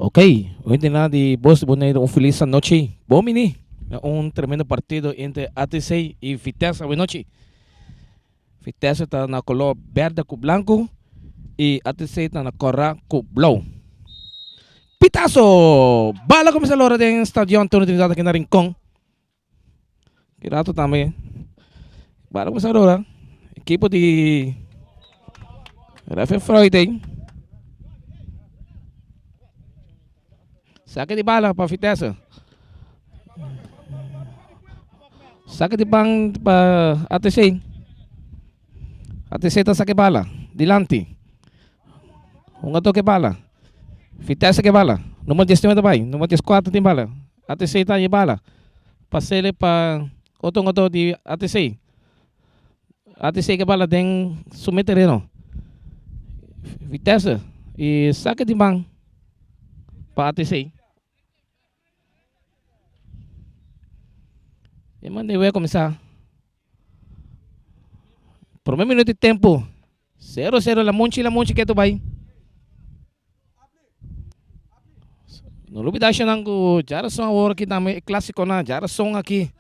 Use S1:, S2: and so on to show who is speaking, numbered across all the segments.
S1: Ok, hoy de nada de vos poner un feliz noche. Bomini, un tremendo partido entre ATC y Vitesse. Buenas noches. Vitesse está na color verde com blanco e ATC está na cor com blau. Pitazo! Bala começa a hora do estádio Antônio Trindade aqui na Rincón. Kirato também. Bala começa a hora. Equipo de Rafael Friday. Saque de bala para Vitesse. Saque de bang para ATC. ATC está saque bala. Dilante. Um toque bala. Vitesse que bala. Número 10 tem também. Número 14 tem bala. ATC está de bala. Passei ele para outro de ATC. ATC que bala tem sumir terreno. Vitesse. E saque de bang para ATC. E mandei vai começar. Por meio minuto de tempo. 0-0 la monchi que tu vai. No lubida siya nang jara song award kita may clásico na jara song aqui.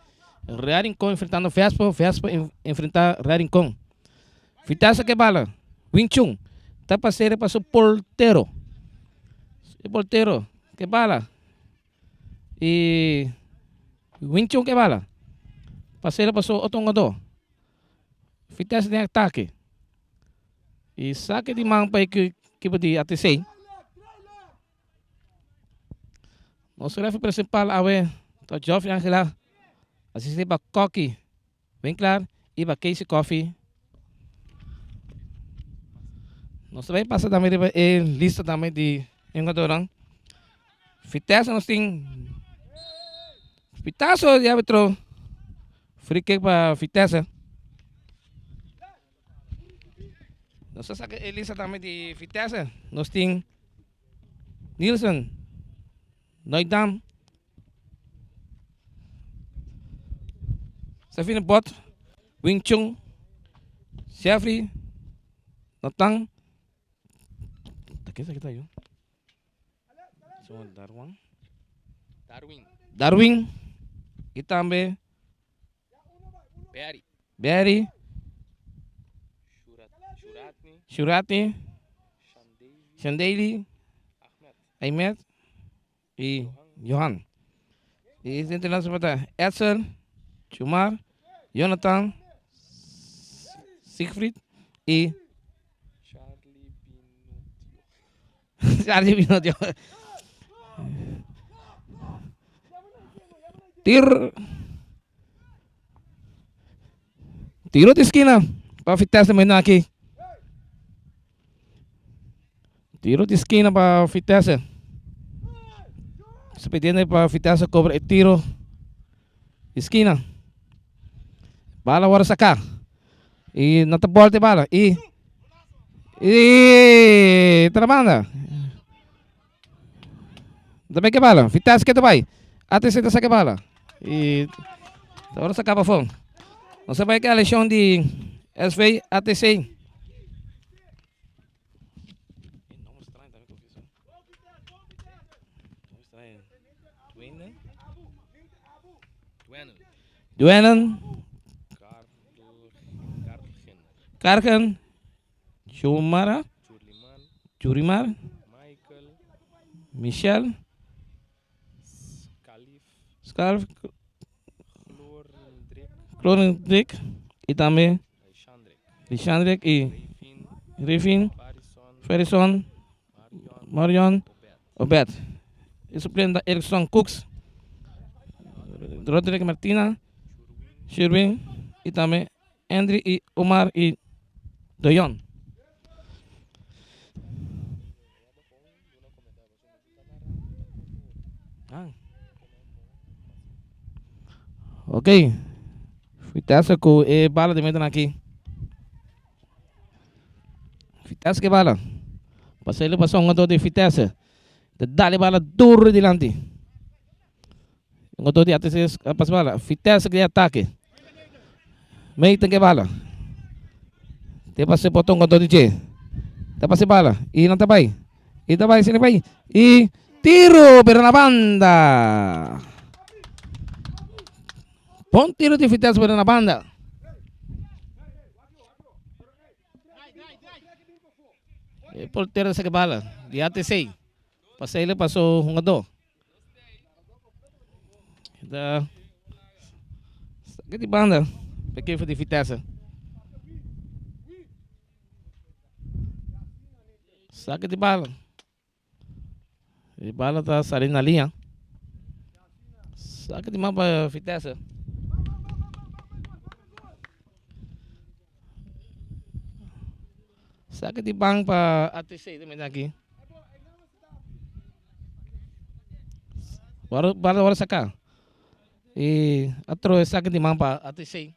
S1: Real Rincón enfrentando Vespa enfrentar Real Rincón. Vitesse que bala. Wing Chun. Tá passeira para o porteiro. O porteiro que bala. E Wing Chun que bala. Passeira para o outro. Vitesse tem ataque. E saque de mão para a equipe de ATC. Nosso refe principal é o Geoffrey Angela. Assiste para Coque. Bem claro. E para Casey Coffee. Nós também passa também a lista também de jogadores. Vitesse nós tem Pitazo de árbitro. Free kick para Vitesse. Nós saca a lista também de Vitesse. Nós tem Nielsen. Noidam. Safina Bot. Wing Chun. Jeffrey. Notang. Kita yun. So, Darwin. Itambe. Berry. Shurati. Shandeli. Ahmed. E Johan. E dentro da nossa Edson, Chumar, Jonathan, Siegfried e Charlie Binotio. Tiro de esquina para Vitesse também aqui. Tiro de esquina para Vitesse. Se pedindo para Vitesse cobra tiro esquina. Bala agora sacar. E não tá bola de bala. E trabalha. Também que bala. Vitesse que tu vai. Até você saca bala. E agora sacar para fora. Não se vai que a lesão de SV ATC. Duenan, Karkan, Churimar, Michel, Scarf, Clorendrick, e também Alexandre e Griffin, Ferrison, Marion, Obed. E suplente Erickson Cooks, Rodrigo Martina, Sherwin e também Andrew e Omar e Doyon. Ok. Vitesse com e bala de medo aqui. Vitesse que bala. Passei ele passou um outro de Vitesse. Dá-lhe bala duro delante. Um outro de ATC passa bala. Vitesse que ataque. May tem que bala. Te passei botão com todo dia. Te passei bala. E não tá bem. E tá bem, sini bem. E tiro pero na banda. Bom tiro de Vitesse pero na banda. E porteiro sa bala. Di ATC. Pasay le paso hungado. Da sakit di banda. Pequeno de Vitesse. Sakit di bala. Di bala tá saindo na linha. Sakit di mapa Vitesse. Sakit di bang pa ATC também aqui. Bora sacar. E atro sakit di bang pa ATC.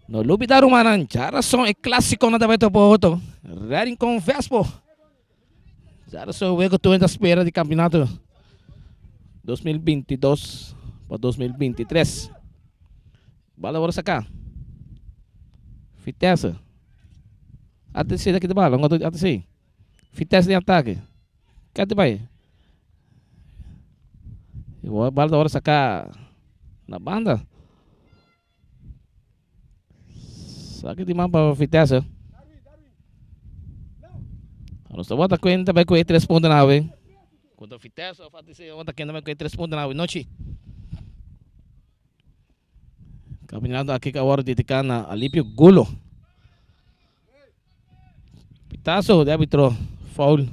S1: No lubi da rumanan, Jarason é clássico na tabela po ito. Reading com Vespo. Jarason wego tu na espera de campeonato 2022 para 2023. Bala bora sacar. Vitesse. ATC daqui de bala, ATC. Vitesse de ataque. Cadê vai? Bala da hora sacar na banda. Sakit di mapa Vitesse. Ano sa wata kwenta ba ko 3 pontos na awe. Quando Vitesse ou ATC wata kwenta ba ko 3 pontos na awe noite. Campeonato aqui que agora dedicado a Alípio Gulo. Pitazo de árbitro, foul.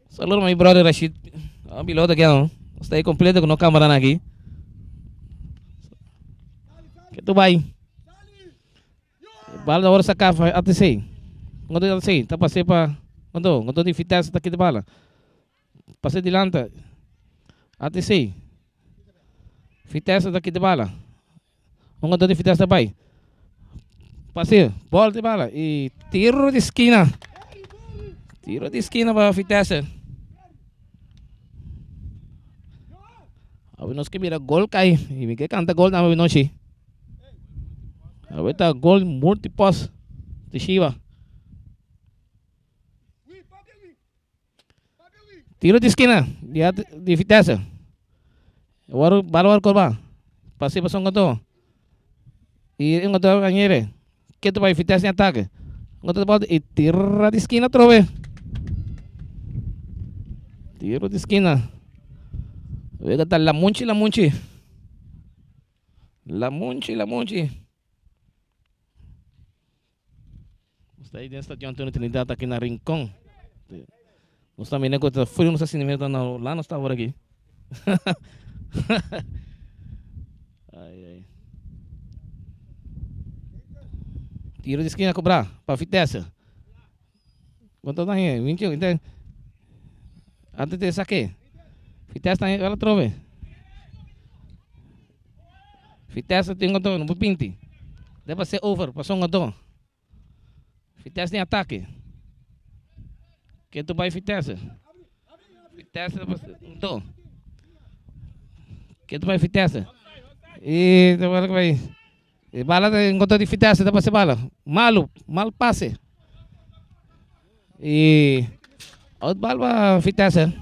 S1: Saludos my brother Rashid. Ang piloto aqui, não. Está aí completo com a câmera aqui. Que tu vai? Bala da hora sacar ATC. Quando ATC, tá passei para quando de Vitesse tá aqui de bala. Passei dilante. ATC. Vitesse daqui de bala. Quando de Vitesse vai. Passei, bola de bala e tiro de esquina. Tiro de esquina para Vitesse. Abi nos que mira gol cai e me que canta gol na noite. Abi tá gol multipos de Shiva. Tiro de esquina de Vitesse. Agora bala corba. Passei para São Gato. E um outro ganheiro. Que tu vai Vitesse em ataque. Um outro bola e tira de esquina trove. Tiro de esquina. Vega tá la munchi. Está aí dentro de Antônio Trinidad aqui na Rincón. Nós também não conta fui nos assinamentos lá nós estava aqui. Ai. Tiro de esquina cobrar para Vitesse. Quanto tá aí? 21, então. Antes de saque. Vitesse tá aí, ela trove. Vitesse tem outro no pinti. Deve ser over, passou um outro. Vitesse tem ataque. Que tu vai Vitesse? Vitesse deve ser um. Que tu vai Vitesse? E tu vai. E bala encontrou de Vitesse, dá para ser bala. Mal passe. E out bala Vitesse.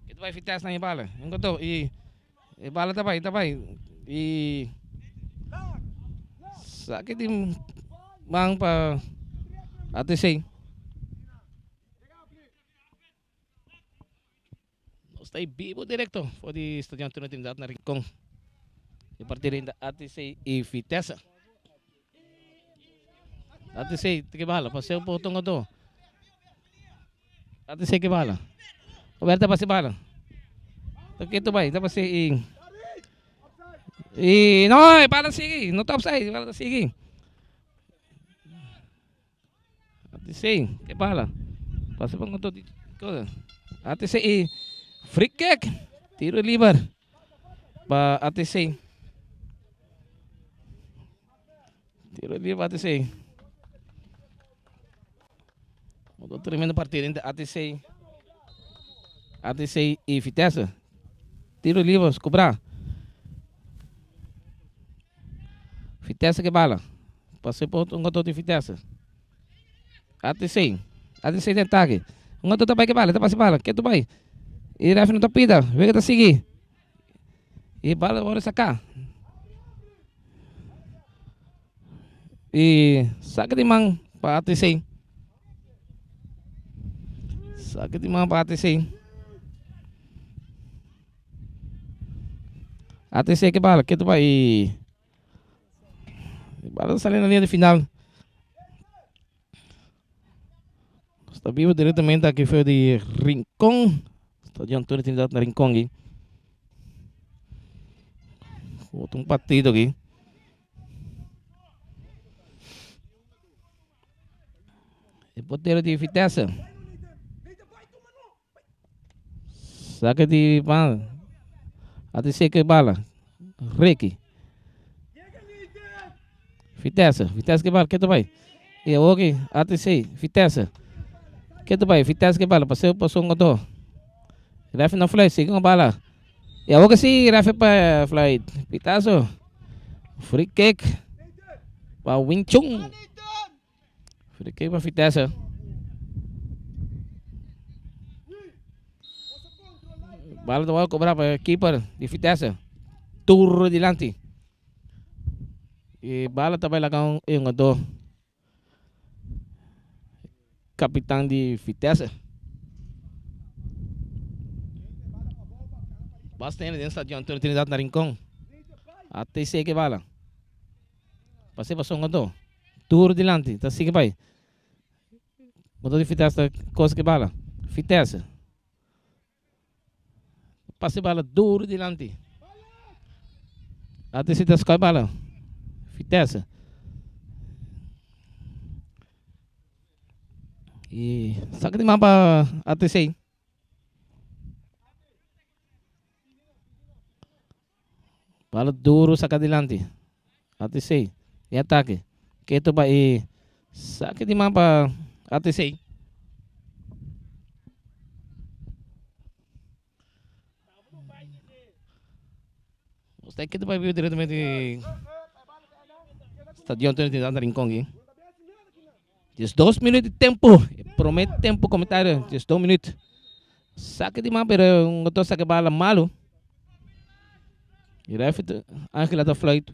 S1: Que tu vai Vitesse na bala. Encontrou e bala tá vai. E sakit di bang pa ATC. Está aí vivo direto for the Estadião Trinidad na Rincón. E partir da ATC e Vitesse. ATC, que bala, passei o botão do. ATC que bala. Coberta para se bala. Aqui tu vai, dá para ser e não, bala sigue, não top side, bala sigue. ATC, que bala. Passa para todo coisa. ATC e free kick. Tiro livre para ATC. Tiro livre ATC. Outro tremendo partido entre ATC e Vitesse. Tiro livre, cobrar. Vitesse que bala. Passei por um gato de fitessa. Atenção. Atenção de ataque. Um gato tá que bala, tá passe bala. Que tu vai? E ref não tá pida. Vem que tá seguir. E bala bora sacar. E saca de mão para atenção. Saca de mão para atenção. Atenção que bala, que tu vai. Bala saindo na linha de final. Está vivo diretamente aqui foi de Rincón. Está de Antônio Trindade na Rincón aqui. Outro partido aqui. E porteiro de fitessa. Saca de bala. Atenção que bala. Ricky. Fitessa que bala, que tu vai? E ok, atenção, fitessa. Que tu vai? Fitessa que bala, passou um gato. Ref não fly, siga uma bala. E ok si, ref pa fly. Pitazo. Free kick. Pa Wing Chun. Free kick pa fitessa. Bala do cobrar para keeper de fitessa. Turro dilante. E bala também lá com um gato. Capitão de fitessa. Basta ainda dentro de Antônio Trindade na Rincón. Até sei que bala. Passei para um gato. Turro dilante. Tá assim que vai. Gato de fitessa, coisa que bala. Fitessa. Passei bala duro dilante. Até se das bala. Fitessa. E saca de mapa até sei. Bala duro saca adelante. Até sei. E ataque. Que tu vai saca de mapa até sei. Você que tu vai ver diretamente Estadio Antônio Trindade na Rincón aqui. 2 minutos de tempo. Promete tempo comentário. 2 minutos. Saque de mão, pero um gato saque bala malo. E ref Ángela da Flight.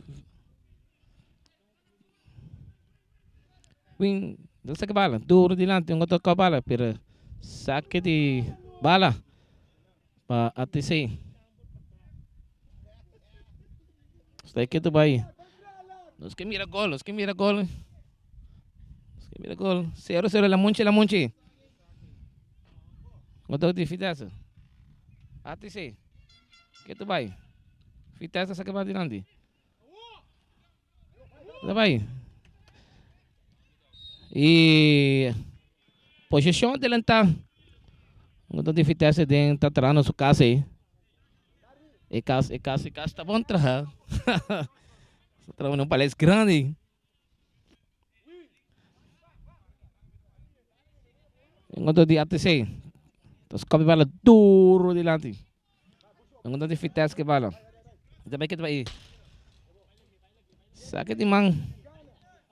S1: Win, saque bala. Duro dilante, um gato com a bala, pero saque de bala. Para ATC. Está aqui tu vai. Los que mira gol, los que mira gol. Mira gol, 0-0 la Monchi. Gato de fitessa. ATC. Que tu vai? Fitessa saque bala dilante. Tu vai. E posição adelantar. Gato de fitessa dentro atrás na sua casa aí. E casa está bom trabalhar. Trabalhando num palestra grande. Gato de ATC. Então, cobre bala duro dilante. Gato de fitessa que bala. Também que tu vai. Saque de mão.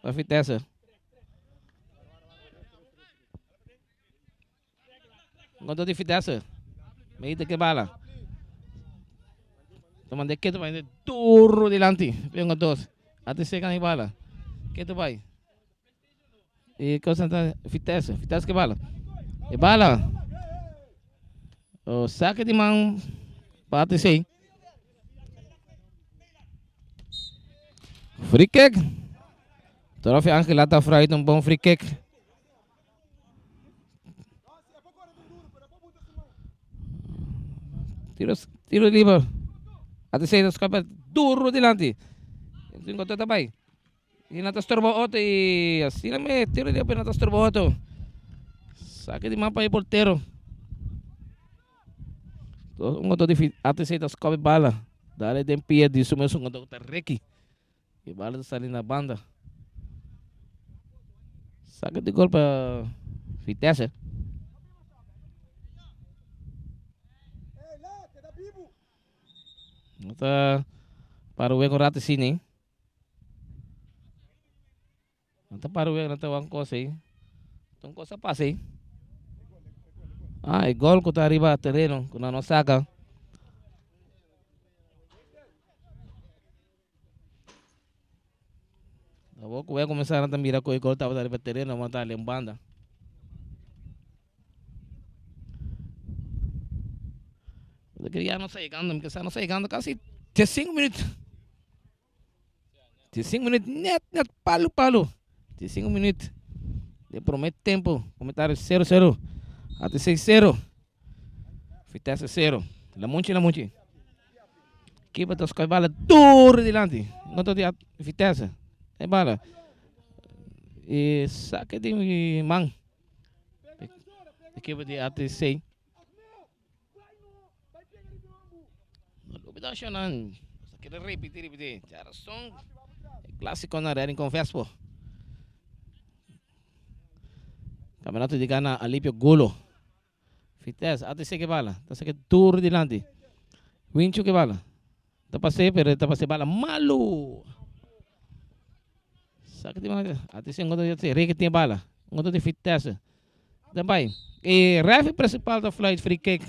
S1: Para fitessa. Gato de fitessa. Meio de que bala. Teman de que tu vai duro dilante. Yung gato. ATC kang bala. Que tu vai. E coisa fitessa que bala. E bala. O saque de mão para ATC. Free kick. Trofee Ángela tá fried um bom free kick. Tiro livre. ATC das capas duro dilante. Yung gato tabay. E natasturbo auto e assim me tiro livre para natasturbo auto. Saque de mapa e porteiro. Um gato de ATC das capas bala. Dale de pie de sumo um gato tá requi. E bala está ali na banda. Saca de gol para fitessa. Para o Ego Rato sini. Anta para o nata wang ko say. Tung ko sa pase. Ah, gol ko ta arriba terreno, kung ano saca. Vou começar a mirar com o gol tava arriba terreno, mas tá lembando. Eu queria não sair ganhando, porque não sair ganhando quase 5 minutos. 5 minutos, net, palo. 5 minutos. De promete tempo. Comentário 0-0. Até 6-0. Vitesse 0. La Munchi. Equipa dos com a bala duro delante. Não estou de Vitesse. É bala. E saque de man. Equipa de ATC. Dubida siya nan. Sakit repetir. Jarson. Clásico na Reading com Vespo. Campeonato de Ghana, Alípio Gulo. Vitesse, ATC que bala. Tá sakit duro delante. Winchu que bala. Tá passei, pero tá passei bala malu. Sakit di mana? ATC ngoto de Rei que tem bala. Ngoto de Vitesse. Também. E ref principal da flight free kick.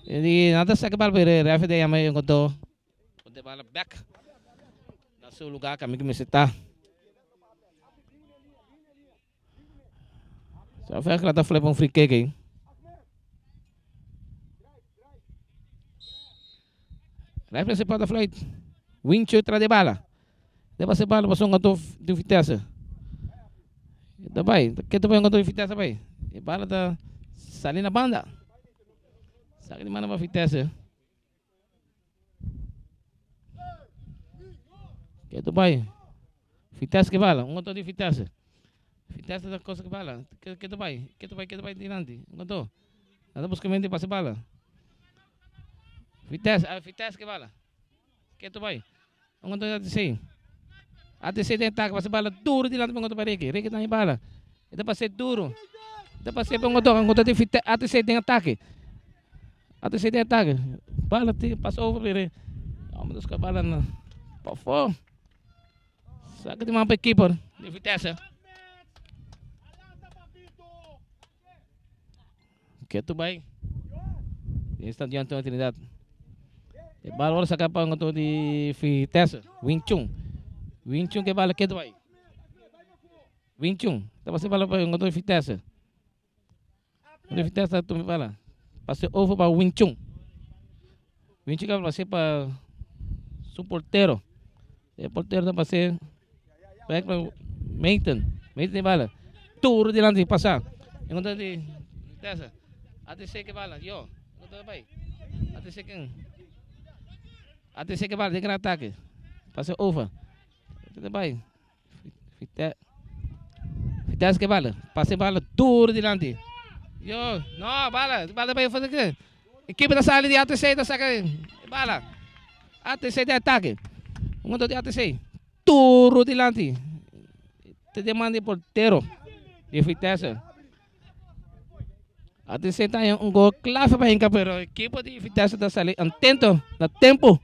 S1: E nada sakit bala, pero ref de yamay ngoto. Ngoto bala back. Na seu lugar kami está. Só foi aquela da flip um free kick aí. Ref principal da flight. Winchu tra de bala. Deva ser bala, passou um gato de Vitesse. Também, que tu vai um gato de Vitesse também? E bala da sali na banda. Sabe de mana para Vitesse? Que tu vai? Vitesse que bala, um gato de Vitesse. Vitesse da coisa que bala. Que tu vai? Que tu vai tirante? Um gato. Nada buscamente para bala. Vitesse que bala. Que tu vai? Um gato de ATC. ATC tem ataque, para bala duro de lá para um gato para Reiki. Reiki tem bala. Itu para ser duro. Itu para ser para um gato de Vitesse. ATC tem ataque. ATC tem ataque. Bala passou over. Vamos buscar bala na. Pofo. Saca de mapa keeper de Vitesse. Que tu vai? Está diante da Trinidad. E bala ora saca para um gato de Vitesse. Winchung que bala que tu vai? Winchung. Tá passando bala para um gato de Vitesse. De Vitesse tu me bala. Passei over para Winchung. Winchung que passei para su porteiro. O porteiro tá passando para Mainton de bala. Tour de lance passar. Enquanto de Vitesse. ATC que bala. Yo. Enquanto vai. ATC que bala. Tem que ataque. Passei over. Tudo bem. Vitesse que bala. Passei bala. Tour de lance. Yo, no, bala para fazer que equipe da sala de ATC da saca bala. ATC de ataque. Um de ATC. Turo delante. Te demanda porteiro de Vitesse. ATC tá um gol clave para enca, pero equipe de Vitesse da sala atento, dá tempo.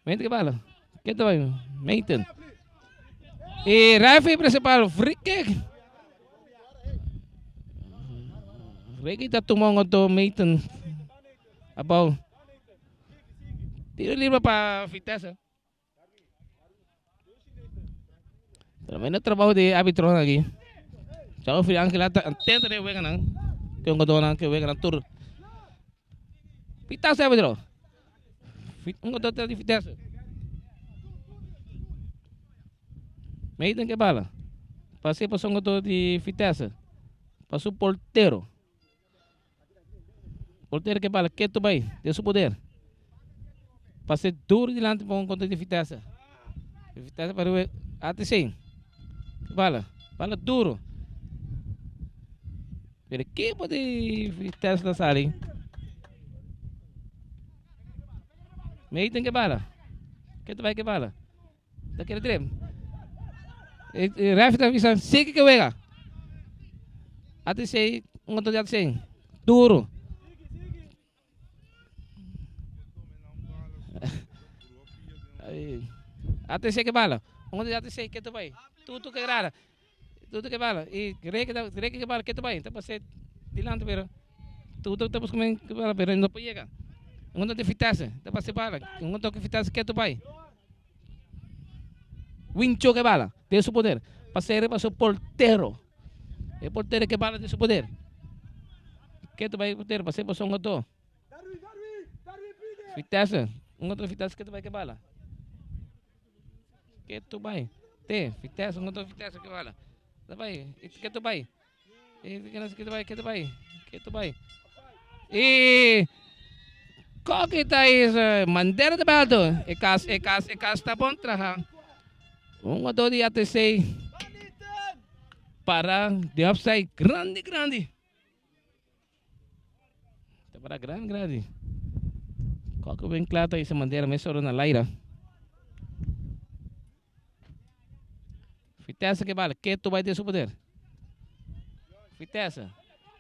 S1: Mente que bala. Que tu vai? Mainten. E referee principal free kick. Regi tá tomando do Mainton. Abaw. Tiro livre para Vitesse. Também no trabalho de árbitro aqui. Só o filho que lá atento de wega nang. Que um gato nang que wega nang tur. Vitesse árbitro. Um gato de Vitesse. Mainton que bala. Passei para um gato de Vitesse. Passou porteiro. Porteiro que bala, que tu vai? Tem seu poder. Passei duro delante para um contra de Vitesse. Vitesse para o ATC. Bala duro. Pero que pode Vitesse na sala, hein? Meio tem que bala. Que tu vai que bala? Daquele trem. Ref está avisando, siga que vega. ATC, um contra de ATC. Duro. ATC que bala. Onde já te sei que tu vai. Tudo que grada. Tudo que bala. E reque que bala que tu vai. Então você dilante pero. Tudo estamos comendo que bala pero não pode chegar. Onde te fitasse. Então você bala. Onde que fitasse que tu vai. Wincho que bala. De su poder. Passer para su portero. El portero que bala de su poder. Que tu vai portero. Passer para su outro. Fitasse. Outro fitasse que tu vai que bala. Que tu vai. Te, fitasse, outro fitasse que bala. Tu vai. Que tu vai. Que tu vai, que tu vai. Que tu vai. E qual que tá isso? Bandeira de baldo. E cas tá bom traha. Outro de ATC. Para de offside grande. Tá para grande. Qual que bem claro essa bandeira mesmo na laira. Fitessa que bala, que tu vai ter seu poder. Fitessa.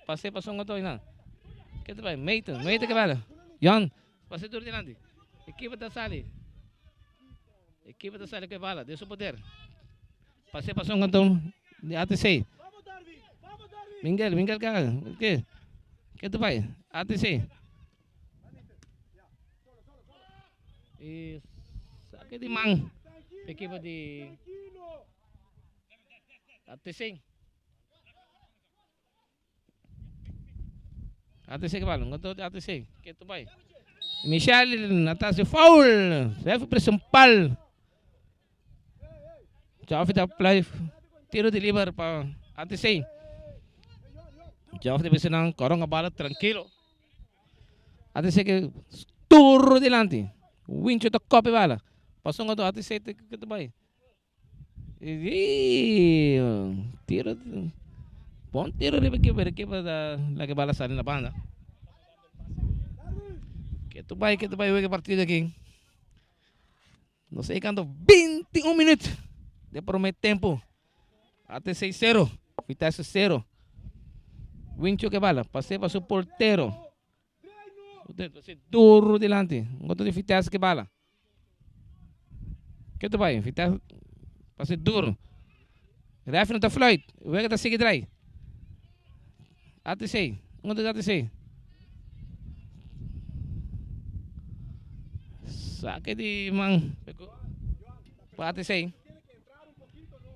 S1: Passei para som outro não. Que tu vai, meita que bala. Jan, passei tudo delante. Equipe da Sali. Equipe da Sali que bala, de seu poder. Passei para som outro de ATC. Miguel cara. Que tu vai? ATC. E saque de mão. Equipe de ATC. ATC que vale, não estou de ATC. Que tu vai? Michel, Natasha, foul. Ref principal. Já fez a play. Tiro de livre para ATC. Já fez a corong a bala tranquilo. ATC que turro delante. Wincho da copy bala. Passou um outro ATC que tu vai. E tiro. Bom tiro de equipe da que bala sai na banda. Que tu vai o partido aqui. Não sei quanto, 21 minutos. De prometer tempo. Até 6-0. Vitesse 0. Wincho que bala. Passei para seu porteiro. Duro delante. Outro de Vitesse que bala. Que tu vai? Vitesse. Passei duro. Ref não está Floyd. O que está seguindo aí? ATC. Outro de ATC. Saque de mão. Para ATC.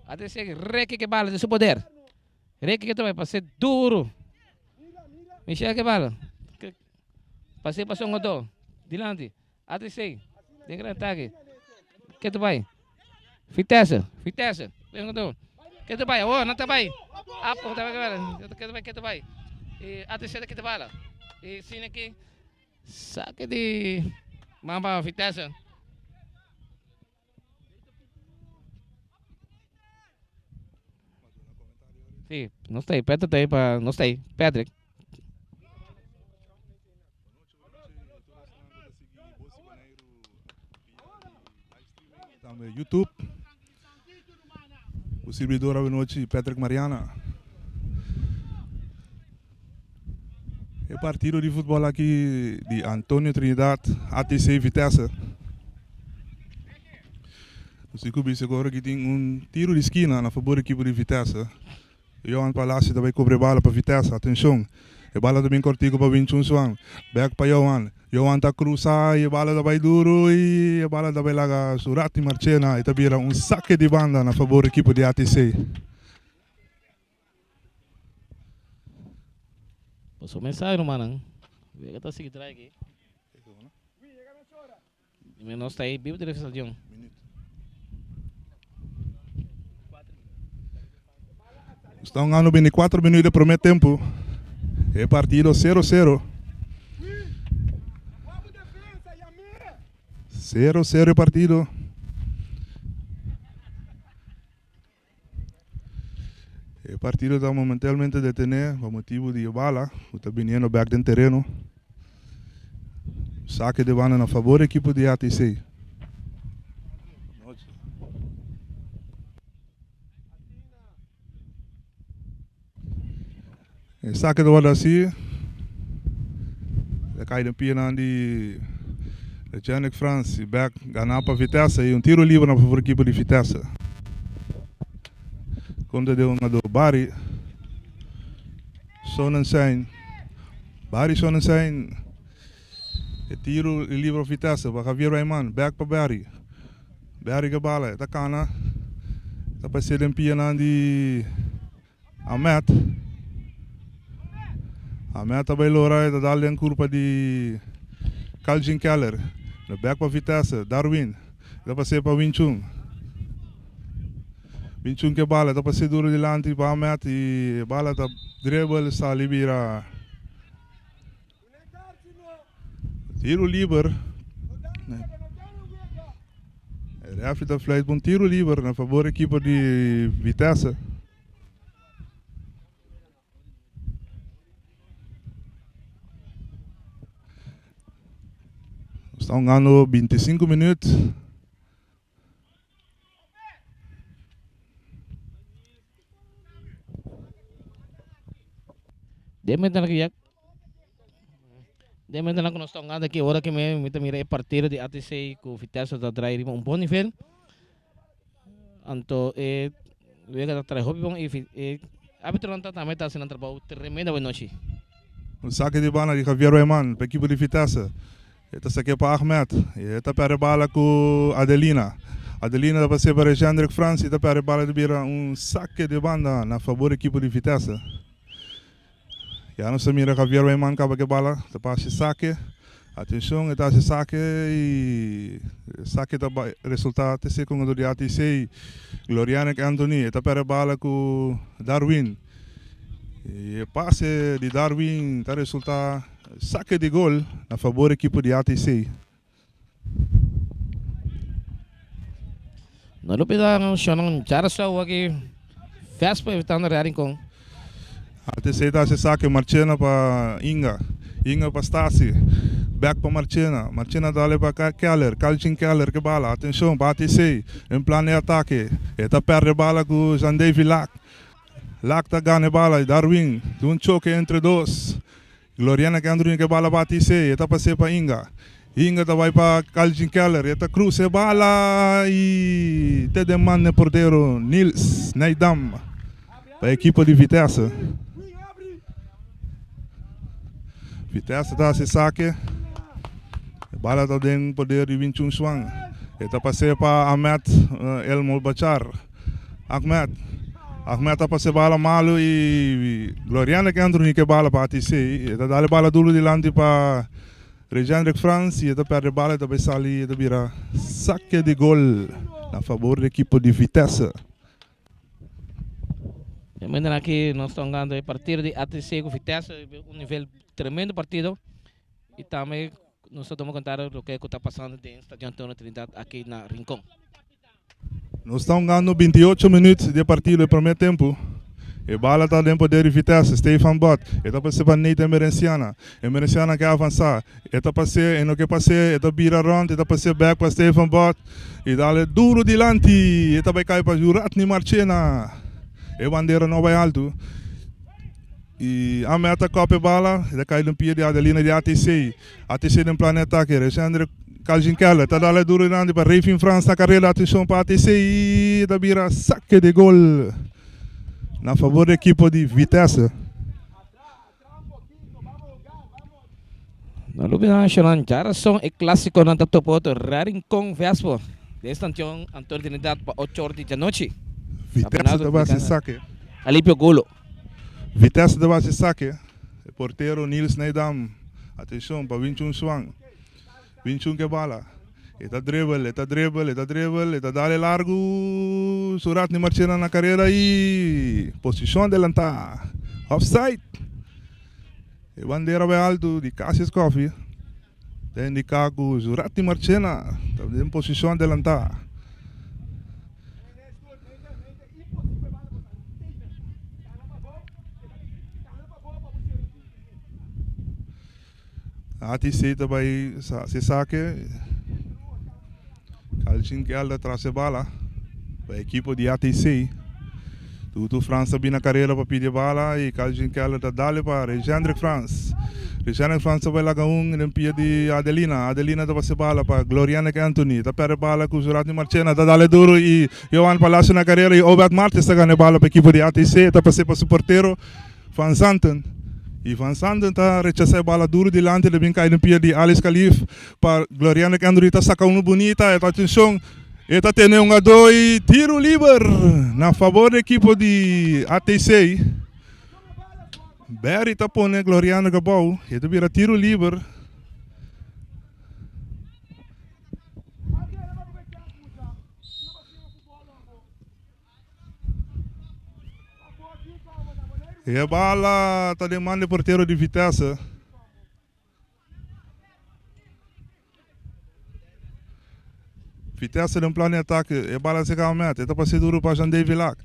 S1: ATC. Reque que bala de seu poder. Reque que tu vai? Passei duro. Michel que bala. Passei para um outro. Dilante. ATC. Tem grande ataque. Que tu vai? Vitesse. Que tu vai? Oh, não te vai. Apo, que tu vai? ATC que tu bala. E sino aqui. Saque de mamba Vitesse. Sim, não sei. Patrick aí para. Não sei. Patrick.
S2: No YouTube, o servidor à noite Patrick Mariana. É partido de futebol aqui de Antônio Trinidad, ATC Vitesse. O Cicubi agora que tem tiro de esquina na favor da equipe de Vitesse. Johan Palácio também cobre bala para Vitesse, atenção. E bala também cortigo para 21 Swang. Back para Johan. Johan está cruzado e a bala também duro e a bala também larga Surati Marchena e também saque de banda na favor da equipe de ATC.
S1: Passou mensagem, mano. Vega tá seguindo aqui. Nós está aí, vivo de refeição.
S2: Estão ganhando 24 minutos de primeiro tempo. É partido 0-0. 0-0 partido. El partido está momentáneamente detenido por motivo de bala. Está viniendo back del terreno. Saque de banda a favor do equipo de ATC. El saque de banda assim. Cai de pena de Janik France. Back ganhar para Vitesse e tiro livre a favor do equipo de Vitesse. Conta de uma do Bari. Sonnenschein. Bari Sonnenschein. Tiro e livro Vitesse. Para Javier Rayman. Back para Bari. Bari que bala. Tá cana. Tá passando em pia de Ahmed. Ahmed tá bem loura. Tá dando em curva de Calvin Keller. Back para Vitesse. Darwin. Tá passando para Wing Chun. Wing Chun que bala. Tá passando duro de lante para Ahmed. E bala tá dribble. Está libera. Tiro livre. Referee está fluit bom tiro livre na favor da equipa de Vitesse. Estão ganhando 25 minutos.
S1: Deme na nós estamos aqui agora que me mira a partida de ATC com Vitesse da drive um bom nível. Então luego da trabalho bom e árbitro também está fazendo um trabalho tremendo noite.
S2: O saque de bala de Javier Rayman para a equipa de Vitesse. Está saque para Ahmed. Está para a bala com Adelina. Adelina está passando para Hendrik Frans e está para a bala de Bira saque de banda na favor da equipa de Vitesse. Já não se mira Javier Rayman acaba que bala, tá passa saque. Atenção, está se saque e saque da resultado se com o de ATC Gloriana Anthony, está para a bala com Darwin. E passe de Darwin está resultado saque de gol na favor da equipe de ATC.
S1: No lupit ang siyang Jarasaw aqui fast para evitar na com
S2: ATC está se saque Marchena para Inga para Stasi, back para Marchena dale para Keller, Calvin Keller que bala, atenção para ATC, em plano de ataque, está perde bala com Jean David Lac está ganha bala, Darwin, de choque entre dois, Gloriana Andruni que bala para ATC, está passando para Inga vai para Calvin Keller, está cruza bala e te demanda porteiro Nils Neidam, para a equipe de Vitesse. Vitesse está se saque. A bala está dentro poder de Wing Chun Swang. Está passando para Ahmed Elmol Bachar. Ahmed está passando bala malo e Gloriana que Androni que bala para ATC. Está dando bala duro de lante para Hendrik Frans e está perde bala está passando e está vira saque de gol na favor da equipe de Vitesse.
S1: Também aqui nós estamos ganhando a partida de ATC com Vitesse, nível tremendo partido. E também nós estamos contando o que está passando no estádio Antônio Trindade aqui na Rincón.
S2: Nós estamos ganhando 28 minutos de partida no primeiro tempo. A bala está dentro de Vitesse, Stefan Bott. Está passando para Neita Emerenciana. Emerenciana quer avançar. Está passando, e no que passa, está vira round, está passando back para Stefan Bott. E dá duro de lante. Está vai cair para Juratni Marchena. E bandeira não vai alto. E a meta copa bala, ele cai no pé de Adelina de ATC. ATC no planeta aqui, Alexandre Calvin Keller, está dando duro de para Rafin France na carreira, atenção para ATC e da vira saque de gol na favor da equipe de Vitesse.
S1: Na lupa nacional, Jarasaw é clássico na Tatopoto, Rincón Vespo. Desta Antônio Trindade para 8 horas da noite.
S2: Vitesse da base saque.
S1: Alípio Golo.
S2: Vitesse da base saque. Porteiro Nils Neidam. Atenção para Wing Chun Swang. Wing Chun que bala. Está dribble, está dale largo. Suratni Marchena na carreira e posição adelantada. Offside. E bandeira bem alto de Cassius Coffee. Tem indicado que Suratni Marchena está em posição adelantada. ATC também se saque. Calvin Keller traz a bala para a equipe de ATC. Tudo França bem na carreira para pedir bala e Calvin Keller está dali para Hendrik Frans. Cristiano França vai lá com em pia de Adelina. Adelina tá passe bala para Gloriana que Anthony. Tá perde bala com Jurati Marchena. Tá dale duro e Johan Palacio na carreira e Obert Martins tá ganhando bala para equipe de ATC. Tá passe para o porteiro Van Santen. E Van Santen tá rechazando bala duro delante de bem cair em pia de Alice Calif para Gloriana que Anthony tá saca uma bonita. Atenção. Está tendo um dois tiro livre na favor da equipe de ATC. Barry está pondo Gloriano Gabau. Ele vira tiro livre. E a bala está demandando porteiro de Vitesse. Vitesse de plano de ataque, e a bala se calmete, está passando duro para Jean David Lac.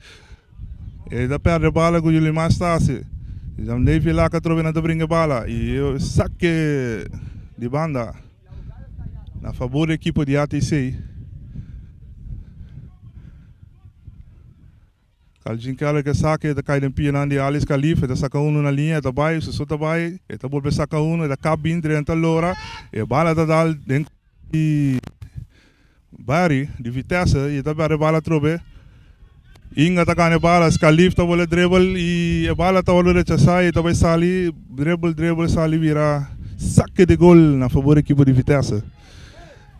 S2: E está perde a bala com o Julimar Stasi. Jean David Lac a trovar na brinca a bala. E o saque de banda na favor da equipe de ATC. Calgincala que saque, está caindo em pia de Alice Calif, está saca na linha, está vai, se solta vai, está volta saca está cabine dentro da lora, e a bala está dal dentro de Barry de Vitesse e tá a bala trobe. Inga tá ganhando bala, Scalif tá vole dribble e a bala tá vole rechazar e tá vai sair dribble sali vira saque de gol na favor da equipe de Vitesse.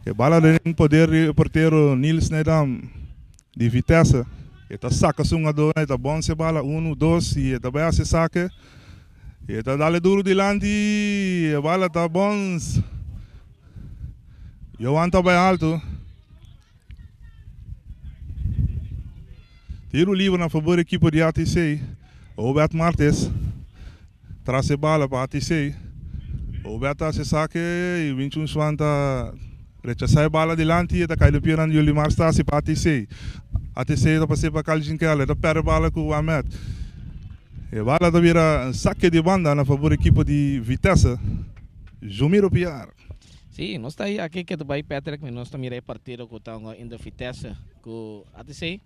S2: E a bala tem poder de porteiro Nils Nedam de Vitesse. E tá saca sunga do, e tá bom se bala 1, 2 e tá vai se saque. E tá dale duro delante e a bala tá bom. Johan tá bem alto. Tiro livre na favor da equipe de ATC. Obert Martins traz a bala para ATC. Obert se saque e 21 Swanta rechazar a bala delante e está caindo piano de Julimar Stasi para ATC. ATC está passando para Calgincala, está perde a bala com o Ahmed. E a bala está vira saque de banda na favor da equipe de Vitesse. Jumiro Piar.
S1: Sim, nós está aí aqui que do Bahia Patrick, mas nós estamos aí partido com o ainda Vitesse com ATC.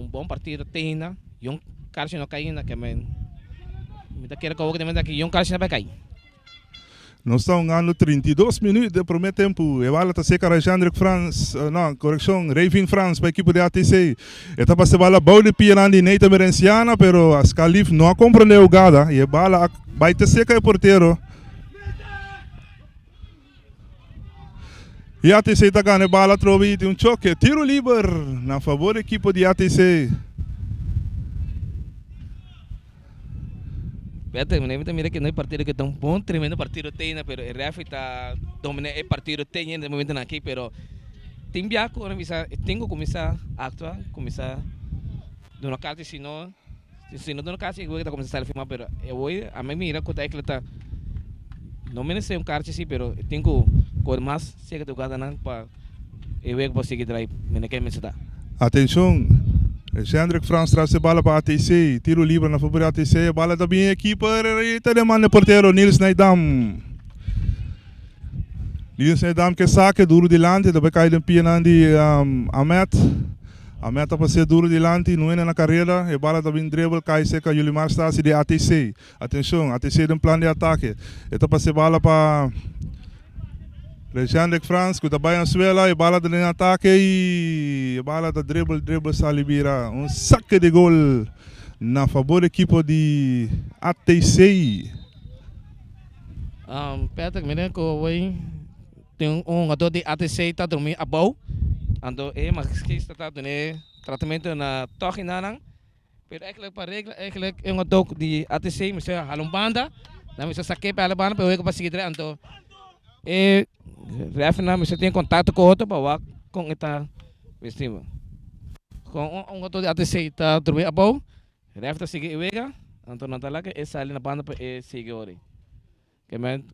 S1: Bom partido tem ainda. E cara não cai ainda que me quer que eu também daqui e cara não vai cair.
S2: Nós estamos ganhando 32 minutos do primeiro tempo. E a está seca Alexandre France, não, correção, Raving France para a equipe de ATC. Está para a bala boa de pia de Neita Merenciana, pero a Scalif não compreendeu a jogada. E a bala vai estar seca o porteiro. E a ATC está ganhando a bala, trove de choque. Tiro livre na favor da equipe de ATC.
S1: Beto, mira que não é partido que é um bom, tremendo partido tem, mas o ref está dominando o partido tem no momento aqui, mas tem biaco, tenho que começar a actuar, começar de uma carta, se não de uma carta, eu vou começar a filmar, mas eu vou a mim mira que está não merece carta, sim, mas tenho que mais chega do cada não para eu ver que posso seguir drive, me quer me está.
S2: Atenção. Alexandre France traz a bala para a ATC, tiro livre na favor da ATC, a bala está bem aqui para e está demandando o porteiro Nils Nedam. Nils Nedam que saque duro delante, depois cai em pia de Ahmed. Ahmed está passando duro delante, não é na carreira, a bala está bem dribble, cai seca Julimar Stasi de ATC. Atenção, ATC tem plano de ataque. Está passando bala para Alexandre France, que está bem na suela, a bala está em ataque e a bala está dribble, salibira. Saque de gol na favor da equipe de ATC.
S1: Peter, mira que eu tenho jogador de ATC está dormindo a boa. Então, mas que está dando tratamento na torre nanang. Pero é um jogador de ATC, mas é halumbanda. Não me saquei para a banda, pero eu que passei direto. Então, ref na me tem contato com outro para com esta vestido. Com jogador de ATC está dormindo a boa. Ref está seguindo vega. Então, não está lá que essa ali na banda para seguir ori. Que men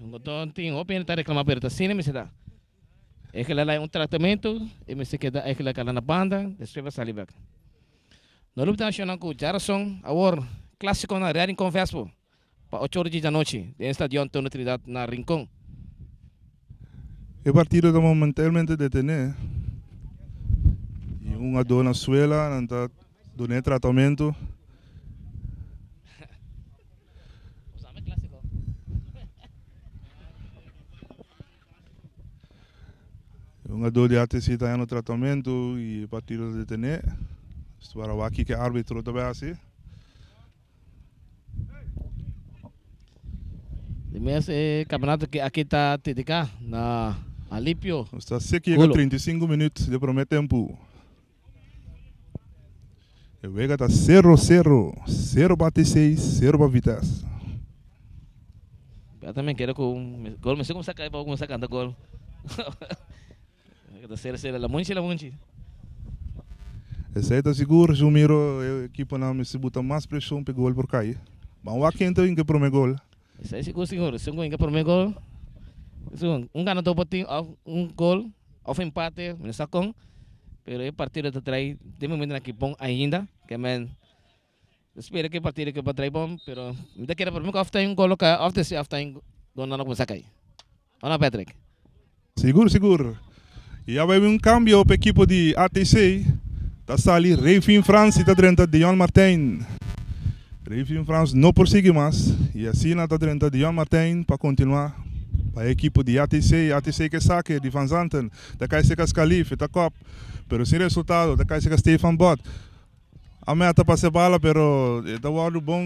S1: jogador tem opinião está reclamando pero está sem me se dá. É que lá é tratamento e me se queda é que lá na banda, depois vai sair back. No luta nacional com Jarason, agora clássico na Reading com Vespo. Para 8 horas da noite, no estádio Antônio Trinidad na Rincón.
S2: O partido está momentalmente detenido. E uma dona suela, não está dando tratamento. jogador de ATC está no tratamento e partido de detener. Para aqui que árbitro também assim.
S1: Esse campeonato que aqui está TDK na Alípio.
S2: Está sequer 35 minutos de primeiro tempo. O Vega está 0-0. 0 para T6, 0 para Vitesse.
S1: Eu também quero que o gol, mas como sacar para começar a cantar gol. Está 0-0, la munchi.
S2: Esse aí está seguro, Jumiro, a equipa não se bota mais pressão para o gol por cair. Vamos lá quem tem que primeiro gol.
S1: Esse aí seguro, senhor. Se alguém quer primeiro gol, ganador botinho, gol, ou empate, não está com. Pero o partido está trai, de momento aqui bom ainda, que men. Espero que o partido que vai trair bom, pero me quero primeiro que gol, after se gol não começa a cair. Olha Patrick.
S2: Seguro. E aí vai cambio para a equipa de ATC. Está ali, Reifin France está dentro de Dion Martin. Reifin France não prossegue mais. E assim está dentro de Dion Martin para continuar. Para a equipe de ATC que saque de Van Zanten. Da cai se Calif, da Cop. Pero sem resultado, da cai se Stefan Bot. A meta para ser bala, pero da wado bom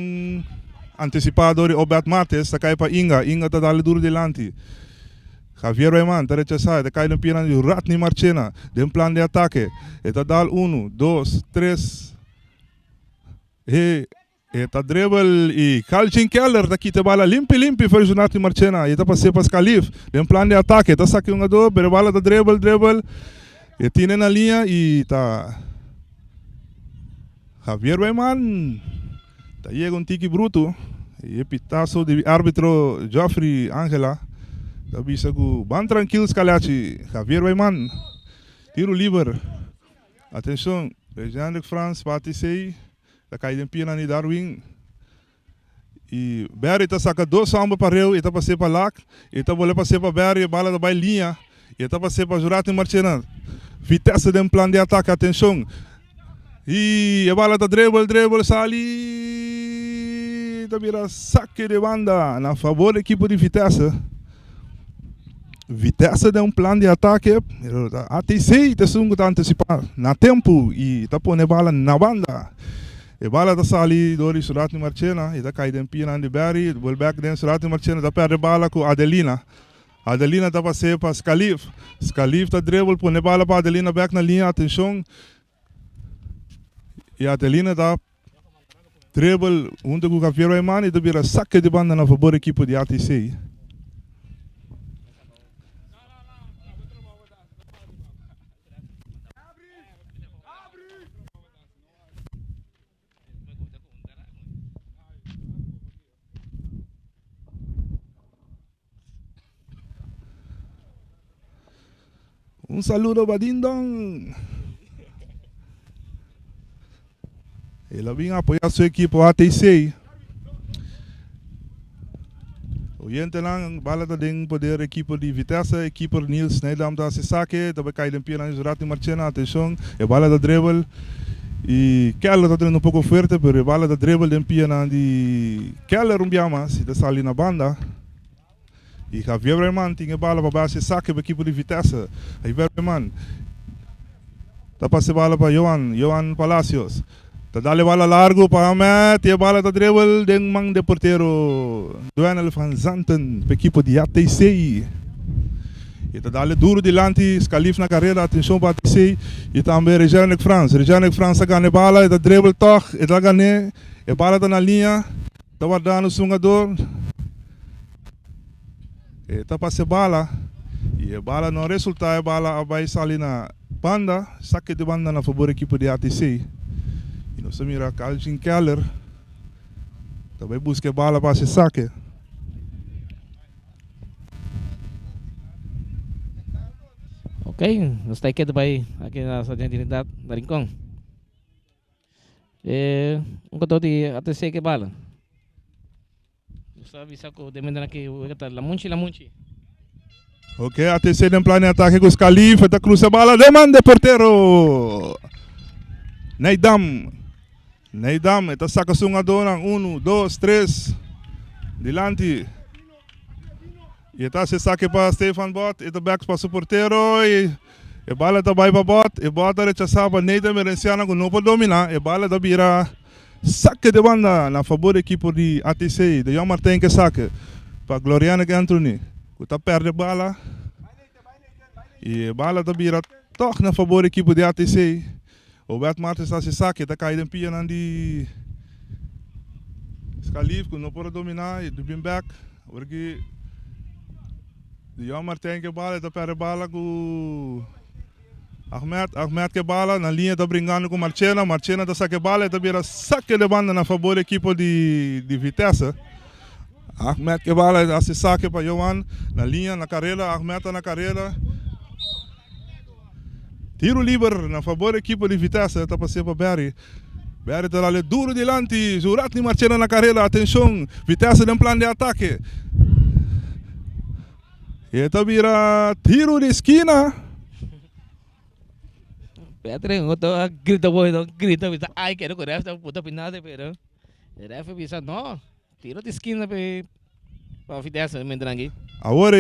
S2: antecipador Obert Mates, da cai para Inga está dali duro delante. Javier Reyman, está rechazado, está caído en pierna de Ratni Marchena, de un plan de ataque. Está dal 1, 2, 3. Está dribble e Kalchin Keller, está aqui, bala limpi, faz o Ratni Marchena. Está passando para Scalif, de um plan de ataque. Está sacando jogador, pero bala está dribble. E tiene na linha e está Javier Reyman. Está chega um tique bruto. E pitaço de árbitro Geoffrey Angela. Da bisa ku ban tranquilo Scalacci, Javier Reyman, tiro livre. Atenção, Regiane France, Patisei, da caída em pina de Darwin. E Barry está saca 2 samba para eu, e está passando para lá, e está voltando passar para Barry, bala da bailinha, e está passando para Jurati Marchena. Vitesse de plan de ataque, atenção. E a bala da dribble, sali, da vira saque de banda, na favor da equipe de Vitesse. Vitesse de plan de ataque, ATC está antecipado na tempo e está pondo bala na banda. E bala está sali dori Surati Marchena, e está caído em pina de Barry, o back dentro Surati Marchena está perde bala com Adelina. Adelina está passando para Scalif está dribble, põe bala para Adelina back na linha, atenção. E Adelina está dribble, junto com o Javier Reyman, e está vira saque de banda na favor da equipe de ATC. Un saludo para Dindon. Ele vem apoiar sua equipe ATC. Oyente lang, bala da ding poder equipe de Vitesse, equipe Niels Neidam da se saque, também cai em pena Jurati Marchena, atenção, e bala da dribble. E Keller está um pouco forte, pero bala da dribble em pena de Keller mas está sali na banda. E Javier Reyman tinha bala para base saque para a equipe de Vitesse. Javier Reyman está passando bala para Johan Palacios. Está dando bala largo para Ahmed. E a bala da dribble de mang de porteiro Duanel Van Zanten para a equipe de ATC. E está dando duro delante, Scalif na carreira, atenção para ATC. E também Regiane France ganha bala, está dribble toch, está ganhando. E a bala está na linha, está guardando o jogador. Está passando bala e a bala não resulta, a bala vai sair na banda, saque de banda na favor da equipe de ATC. E nós mira Kalchin Keller, também busca bala para se saque.
S1: Ok, nós está aqui na Sargento da Rincón. Jogador de ATC que bala. Sabe, saco de mandar aqui la munchi.
S2: Ok, ATC em plano de ataque com os Scalif, está cruza a bala, demanda porteiro. Neidam, está saca jogador, 1, 2, 3, delante. E tá se saque para Stefan Bot, e tá backs para o porteiro e bala tá vai para Bot, e Bot tá rechazava Neita Merenciana com não pode dominar, e bala tá vira saque de banda na favor da equipe de ATC, de João Martin que saque para Gloriana Anthony, que tá perde bala. E bala tá vira toch na favor da equipe de ATC. O Bert Martins está se saque, tá caindo em pia de Scalif, que não pode dominar, e do bem back, porque João Martin que bala, tá perde bala com Ahmed que bala, na linha tá brincando com Marchena tá saque bala, tá vira saque de banda na favor da equipe de Vitesse. Ahmed que bala, tá se saque para Johan, na linha, na carreira, Ahmed tá na carreira. Tiro livre na favor da equipe de Vitesse, tá passando para Barry. Barry tá ali duro delante, Juratni Marchena na carreira, atenção, Vitesse tem plano de ataque. E tá vira tiro de esquina.
S1: Pedro, no to grita boy, no grita, bisa ay quero que ref tá puta pinada, pero ref bisa no, tiro de esquina para Vitesse Mendrangi.
S2: Agora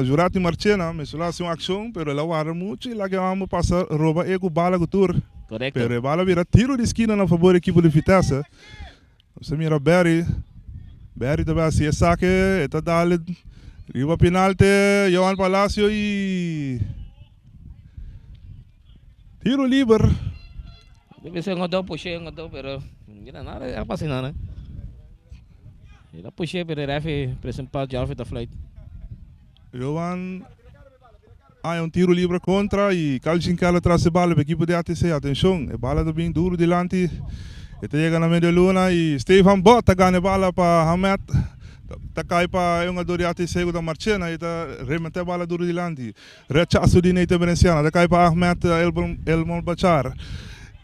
S2: Juratni Marchena, mas lá uma ação, pero ela guarda muito e lá que vamos passar rouba e com bala com tour.
S1: Correcto.
S2: Pero a bala vira tiro de esquina na favor da equipe de Vitesse. Você mira Barry também assim, saque, está dale, riba penalti, Johan Palacio e tiro livre.
S1: Deve ser puxei, pero mira nada, é para nada, né? Ele puxei, pero ref principal já fez a flight.
S2: Johan um tiro livre contra e Calcin Cala traz a bala para a equipe de ATC. Atenção, a bala está bem duro delante. Ele chega na meia luna e Stefan Bota ganha a bala para Hamed. Tá cai para um jogador de ATC da Marchena e tá remete a bala duro delante. Rechaço de Neita Merenciana. Tá cai para Ahmed Elmon Bachar.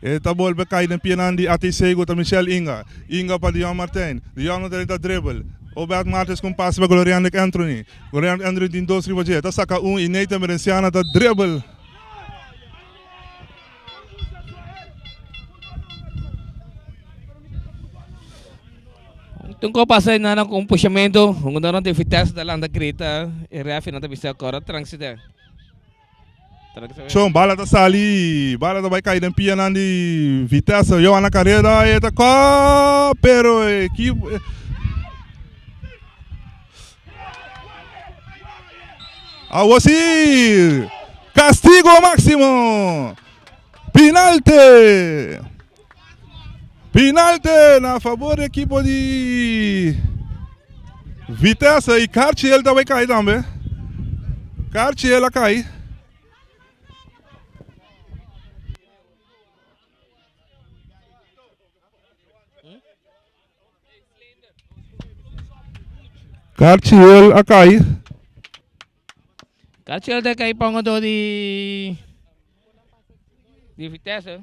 S2: E tá bola para cair na pianan de ATC com Michel Inga. Inga para João Martin. João não tem dribble. O Bert Martins com passe para Gloriana Anthony. Gloriana Anthony tem dois rivais. Tá saca e Neita Merenciana tá dribble.
S1: Tungkol pasay na kung puxamento, kung naroon de Vitesse da lang da grita, e ref na bisa agora transita.
S2: Show, bala tá sali, bala tá vai cair na pianan de Vitesse. Eu na carreira e tá cá, pero equipe assim, castigo máximo, penalti na favor da equipe de Vitesse e Cartier também cai também. Cartier cai. Cartier cai.
S1: Cartier da cai para do de Vitesse.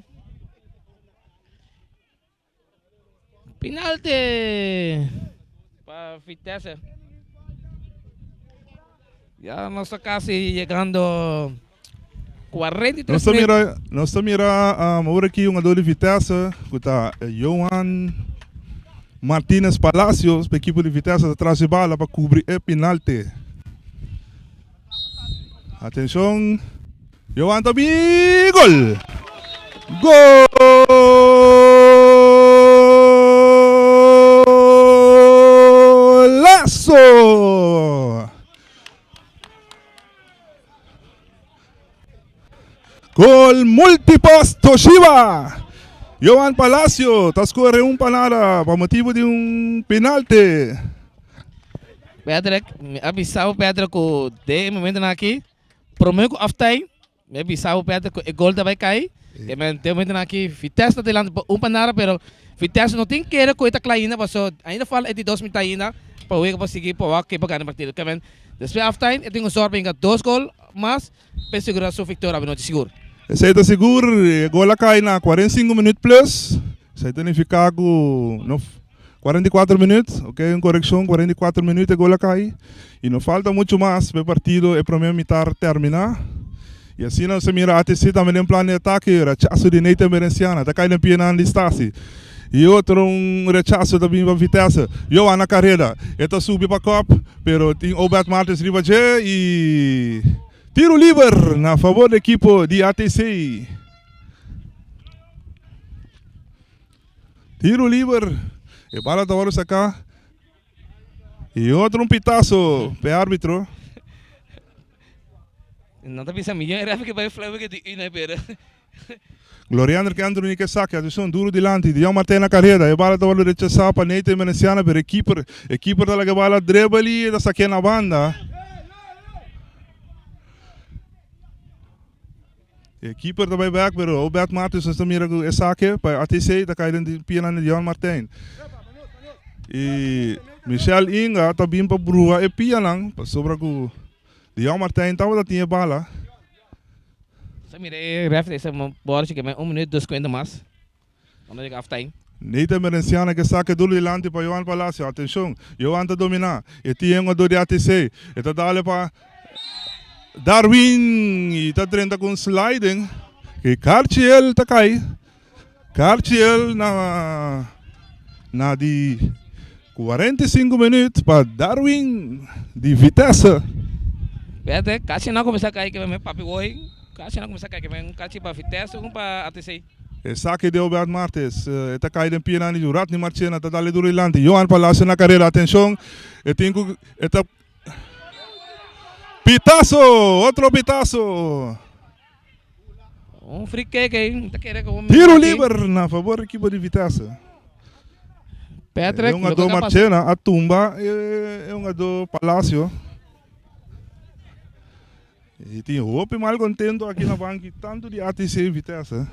S1: Penalti para Vitesse. Ya nos está casi llegando 43 minutos.
S2: Nós mira agora aqui um jogador de Vitesse, que tá Johan Martínez Palacios, para a equipe de Vitesse atrás de bala para cobrir o penalti. Atenção, Johan também, gol! Golaço! Gol multipost Toshiba! Johan Palacio, está escorrendo panada para motivo de penalti.
S1: Pedro, avisava o Pedro que de momento aqui, prometo que after, me avisava o Pedro que o gol vai cair. E de momento aqui, Vitesse está delante panada, pero Vitesse não tem que ir com esta claina, mas ainda fala de 2 minutos ainda, para o que para seguir para o que para ganhar a partida. Depois after, eu tenho sorte para 2 gols, mas para segurar sua vitória, não te seguro.
S2: Esse aí está seguro, o gol cai na 45 minutos plus. Esse aí tem que ficar com 44 minutos, ok? Em correção, 44 minutos o gol cai. E não falta muito mais para o partido, é para mim mitad terminar. E assim não se mira a ATC também em plano de ataque, rechaço de Neita Merenciana, está caindo em pianan de Stasi. e outro rechaço também para Vitesse. Eu na carreira, eta subi para Cop, pero tem Obert Martins Ribaje e tiro livre na favor da equipe de ATC. Tiro livre, e bola da hora sacar. E outro pitaço para árbitro.
S1: Não tá pensando milhão, era que vai falar que de né, pera.
S2: Gloriander que Andrew que saca, atenção duro dilante, Dion Martin na carreira, e bola da hora rechaçar para Neite Meneziana, pero equipe da la bola dribble e da saque na banda. Equipe da vai back, pero Obert Martins está mirando o saque para ATC, da caída de pena de Dion Martin. E Michel Inga tá bem para Brua e pia lang, para sobra com Dion Martin tava da tinha bala.
S1: Só mire, ref essa bola que mais 1 minuto 2 mais. Vamos chegar half time.
S2: Neite Merenciana que saca duro dilante para Johan Palacio. Atenção, Johan está dominar. E tinha um do de ATC. E está dando para Darwin. E está treinando com sliding. E Cartiel está cai. Cartiel na de 45 minutos para Darwin de Vitesse.
S1: Pera, casi não começa a cair que vai papi hoje. Casi não começa a cair que vai casi para Vitesse ou para ATC.
S2: E saque de Obert Martins, está caído em pia de Jurat ni Marchena, está dando duro dilante. Johan Palacio na carreira, atenção. E tenho está pitaço, outro pitaço.
S1: Free kick aí, tá querendo que
S2: Tiro livre na favor da equipe de Vitesse.
S1: Patrick,
S2: é uma do Marchena, a tumba é uma do Palacio. E tem roupa mal contento aqui na banca, tanto de ATC e Vitesse.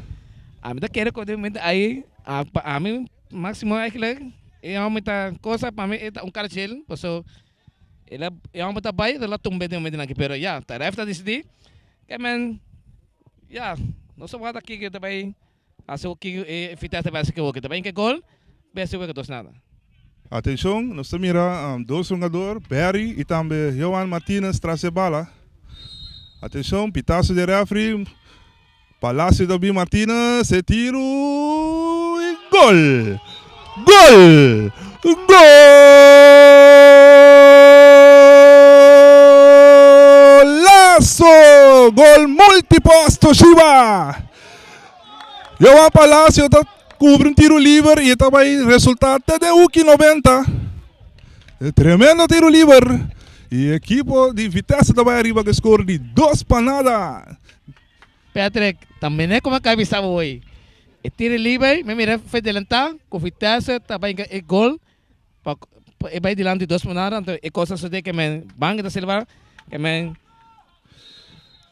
S1: A mim tá querendo que aí a mim máximo é aquele é uma coisa para mim é cara gel, porque ele é uma baia da tumba de uma aqui, pero já, tarefa tá decidir que man já, não só vai aqui que também acho que Vitesse vai ser que também que gol, vai ser que dos nada.
S2: Atenção, nós miramos dois jogadores, Barry e também Johan Martínez traz a bala. Atenção, pitaço de referee, Palacio do B. Martínez, se tiro e gol! Gol! Golaço! Gol multiposto, Shiba! Johan Palacio cobre um tiro livre e também resultado de UQ 90. Tremendo tiro livre. E a equipe de Vitesse também arriba que score de 2-0.
S1: Patrick, também é como a cabeça hoje. E tiro livre, me mira foi adelantar, com Vitesse, também é gol. E vai dilante 2-0, então é coisa assim que me banca da Silva, que me...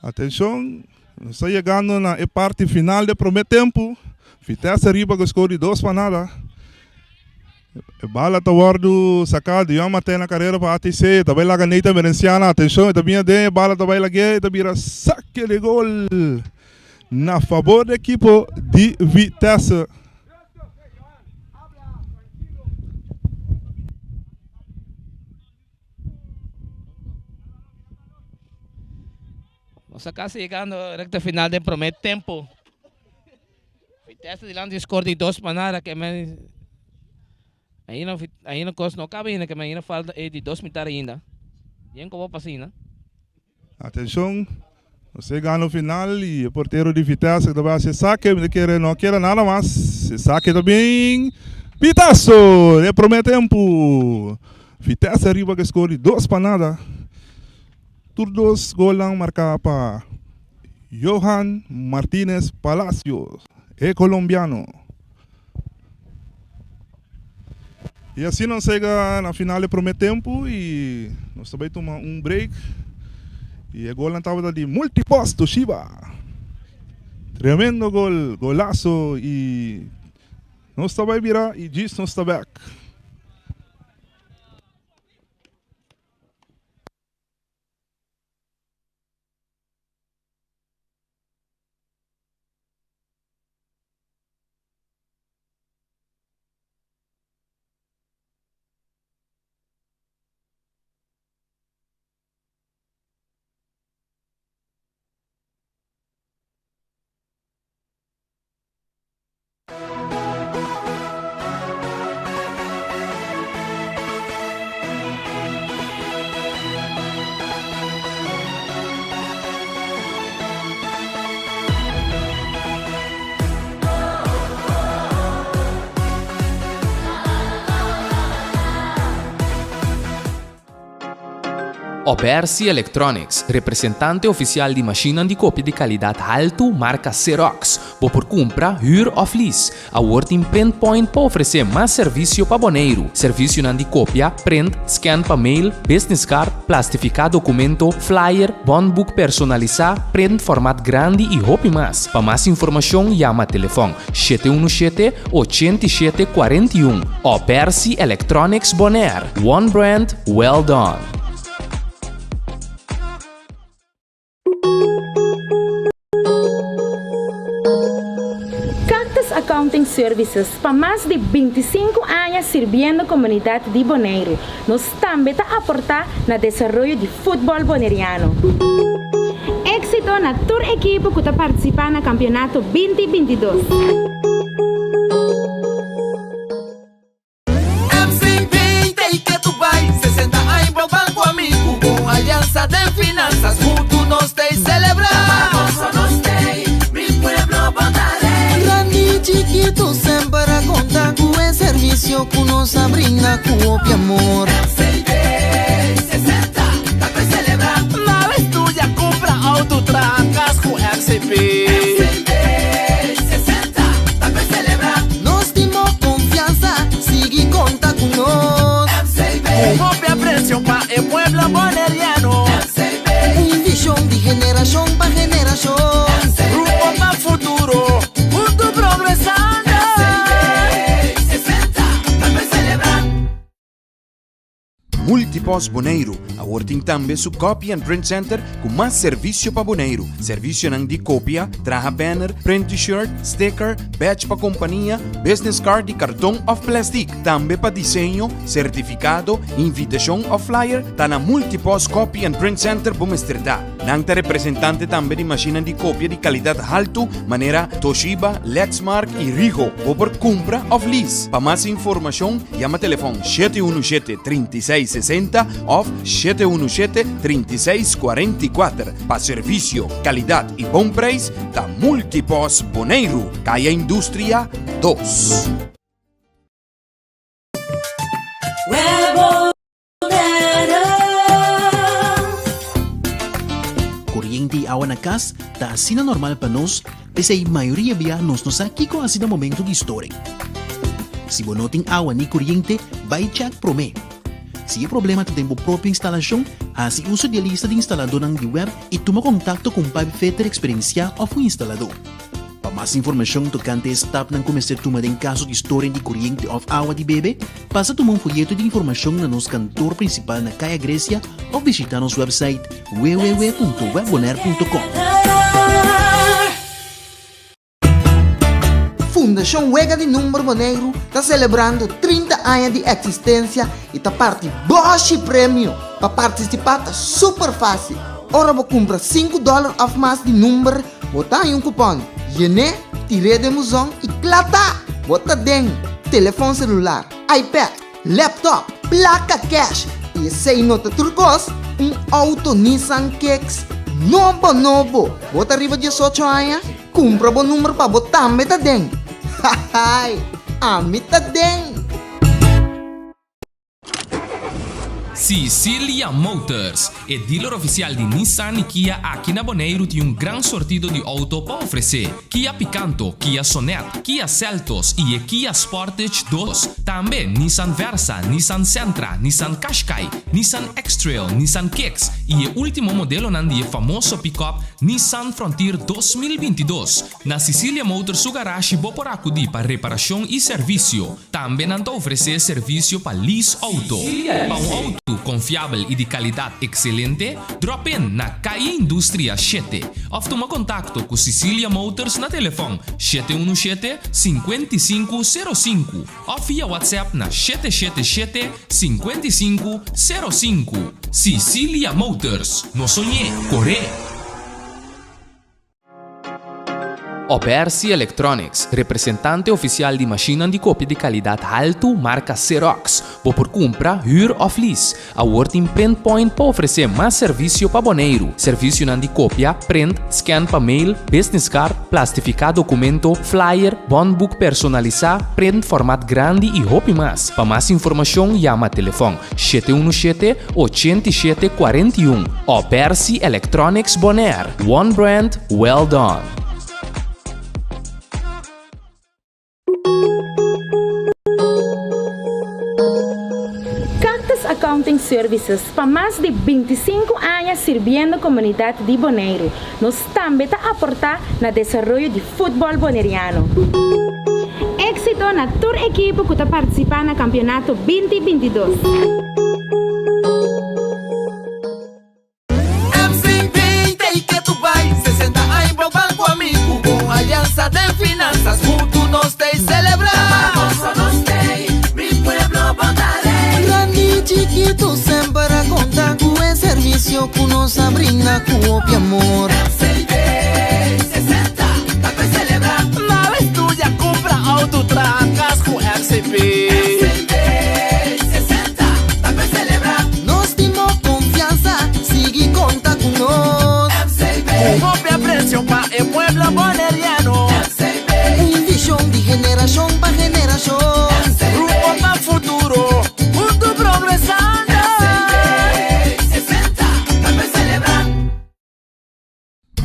S2: Atenção, nós estamos chegando na parte final do primeiro tempo. Vitesse arriba que score de 2-0. A bala está guardo sacado, Johan Martin na carreira para ATC, também lá Neite Merenciana, atenção, também a bala também lá que também saque de gol na favor da equipe de Vitesse.
S1: Nossa casa chegando recta final do primeiro tempo. Vitesse de lance score de 2-0, que me... Ainda coisa não cabe ainda, que ainda falta de 2 minutos ainda. E ainda vou passar ainda.
S2: Atenção, você ganha no final e o porteiro de Vitesse que também se saque, não quer nada mais. Se saque também. Pitaço, de primeiro tempo. Vitesse arriba que score 2-0. Tur 2 gol lang marca para Johan Martínez Palacios, é colombiano. E assim nós chega na final do primeiro tempo e nós também tomamos break. E o gol estava de multiposto, Shiba. Tremendo gol, golaço e nós também virar e diz nós está back.
S3: Obersi Electronics, representante oficial de máquina de cópia de qualidade alta, marca Xerox. Por compra, huur of lease. A Working Print Point para oferecer mais serviço para boneiro. Serviço de cópia, print, scan para mail, business card, plastificar documento, flyer, bondbook personalizar, print formato grande e roupa mais. Para mais informação, chama telefone 717-8741. Obersi Electronics Bonaire. One brand, well done.
S4: Accounting Services para mais de 25 anos servindo a comunidade de Bonaire. Nós também está aportar no desenvolvimento de futebol boneriano. Éxito na tour equipe que está participando no campeonato 2022.
S5: MCB tem que tu vai 60 anos pro banco amigo com aliança de finanças junto nós tem celebrar. Nós tem mi pueblo Bonare. Chiquito sempre a contar com o serviço que nos brinda com o amor. MCB 60, tá pra celebrar. Na estúdia compra autotracas com MCB. MCB 60, tá pra celebrar. Nós temos confiança, sigue conta com nós. MCB, copia preço para o pueblo boneriano. MCB, visão de geração para geração. Grupo para futuro.
S6: Multipos Boneiro, a working também su copy and print center com mais serviço para boneiro. Serviço de cópia, traja banner, print t-shirt, sticker, badge para companhia, business card e cartão of plastic. Também para desenho, certificado, invitação ou flyer, tá na Multipos Copy and Print Center Bumesterdá. Nangta representante também de máquina de cópia de qualidade alta, maneira Toshiba, Lexmark e Rigo. Ou por compra of lease. Para mais informação, chama telefone 717-3660 ou 717-3644. Para serviço, qualidade e bom preço, da Multipos Boneiro, Caia Indústria 2.
S7: Corriente e água na casa está assim normal para nós, pese a maioria vianos nos aqui com assim no momento de história. Se você não tem água nem corriente, vai check pro mim. Se o problema tem a própria instalação, assim uso de lista de instalador na web e toma contato com o Pai Fetter Experiencia ou o instalador. Para mais informação tocante a esta etapa, começar a tomar em caso de história de corriente ou água de bebê, passa a tomar folheto de informação no nosso cantor principal na Caia Grécia ou visitar nosso website www.webbonaire.com.
S8: Fundação Huega de Número Boneiro está celebrando 30 anos de existência e está parte Bosch Prêmio. Para participar está super fácil. Ora vou comprar $5 a mais de número, botar em cupom Gene, tire de musão e clata. Bota dentro telefone celular, iPad, laptop, placa cash e sem nota turcos, auto Nissan Kicks novo. Bota arriba de 18 anos, compra o número para botar meta dentro. Hahay, amita dentro.
S3: Sicilia Motors, é dealer oficial de Nissan e Kia aqui na Bonaire, tem grande sortido de auto para oferecer. Kia Picanto, Kia Sonet, Kia Seltos e Kia Sportage 2. Também Nissan Versa, Nissan Sentra, Nissan Qashqai, Nissan X-Trail, Nissan Kicks e o último modelo de famoso pick-up Nissan Frontier 2022. Na Sicilia Motors, o garagem por acudir para reparação e serviço. Também não oferecer serviço para lease auto. Para auto confiável e de qualidade excelente, drop in na Caia Indústria 7. Ou toma contato com Sicilia Motors na telefone 717-5505 ou via WhatsApp na 777-5505. Sicilia Motors, no sonhé, corre! Obersi Electronics, representante oficial de máquina de cópia de qualidade alto, marca Xerox. Vou por compra, huur of lease. A Working Print Point para oferecer mais serviço para boneiro. Serviço de cópia, print, scan para mail, business card, plastificar documento, flyer, bondbook personalizar, print formato grande e roupa mais. Para mais informação, chama telefone 717-8741. Obersi Electronics Bonaire. One brand, well done.
S4: Cactus Accounting Services, para mais de 25 anos servindo a comunidade de Bonaire. Nós também está aportar no desenvolvimento de futebol boneriano. Éxito na tour equipe que está participando no campeonato 2022.
S5: Alianza de finanzas, juntos nos te celebrar. Nos te, mi pueblo votaré.
S8: Grande y chiquito, siempre contar con el servicio que nos brinda con amor.
S5: MCB 60, para celebrar. Una vez tuya compra auto, trancas con MCB. MCB 60, para celebrar.
S8: Nos dimos confianza, sigue conta con nos.
S5: MCB, copia precio para el pueblo boneriano.
S8: Un visión de generación para generación.
S5: Rumbo más futuro, junto progresando. 60, para celebrar.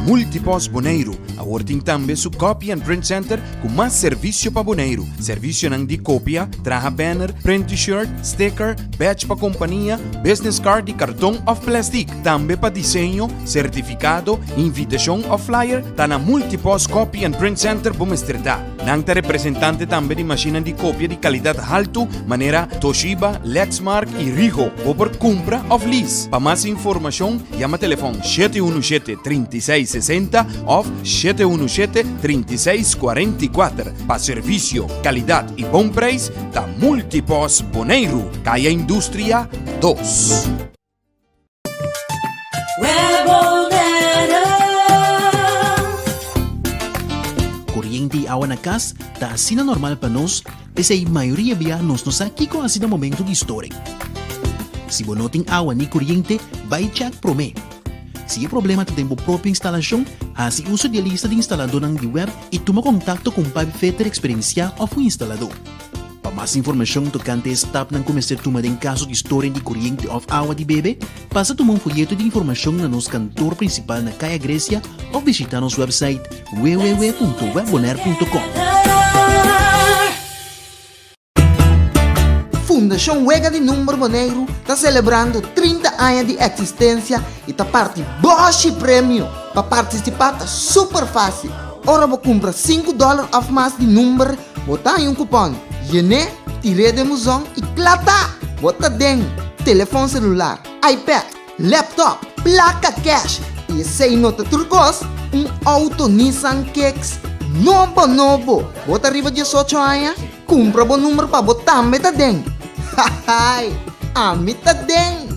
S6: Multipos Bonaire, a working também su Copy and Print Center com mais serviço para Bonaire. Serviço de cópia, traja banner, print t-shirt, sticker, badge para companhia, business card e cartão of plastic. Também para desenho, certificado, invitação ou flyer, tá na Multipos Copy and Print Center Bomestredá. Nangta representante também de máquina de cópia de qualidade alto, maneira Toshiba, Lexmark e Rigo. Ou por compra of lease. Para mais informação, chama telefone 717-3660 ou 717-3644. Para serviço, qualidade e bom preço, da Multipos Bonaire, Caia Indústria 2.
S7: Corriente e água na casa está assim normal para nós, pese a maioria via nos aqui com assim momento de história. Se você não tem água nem corriente, vai check prome. Se é problema de tempo própria instalação, assim uso de lista de instalador na web e toma contato com o Pai Fetter experiencial ou o instalador. Para mais informação tocante esta etapa na começar a tomar em caso de história de corriente ou água de bebê, passa a tomar um folheto de informação na nosso cantor principal na Caia Grécia ou visitar nosso website www.webbonaire.com.
S8: Fundação Wega de Número Bonaire está celebrando 30 anos de existência e está parte Bosch Prêmio. Para participar está super fácil. Ora vou comprar $5 a mais de número, botar em um cupom. Yene, tire de musão e clata. Bota dentro, telefone celular, iPad, laptop, placa cash e sem nota turcos, auto Nissan Kicks novo. Bota arriba 18 anos, compra bom número para botar meta dentro. Hahay, amita dentro.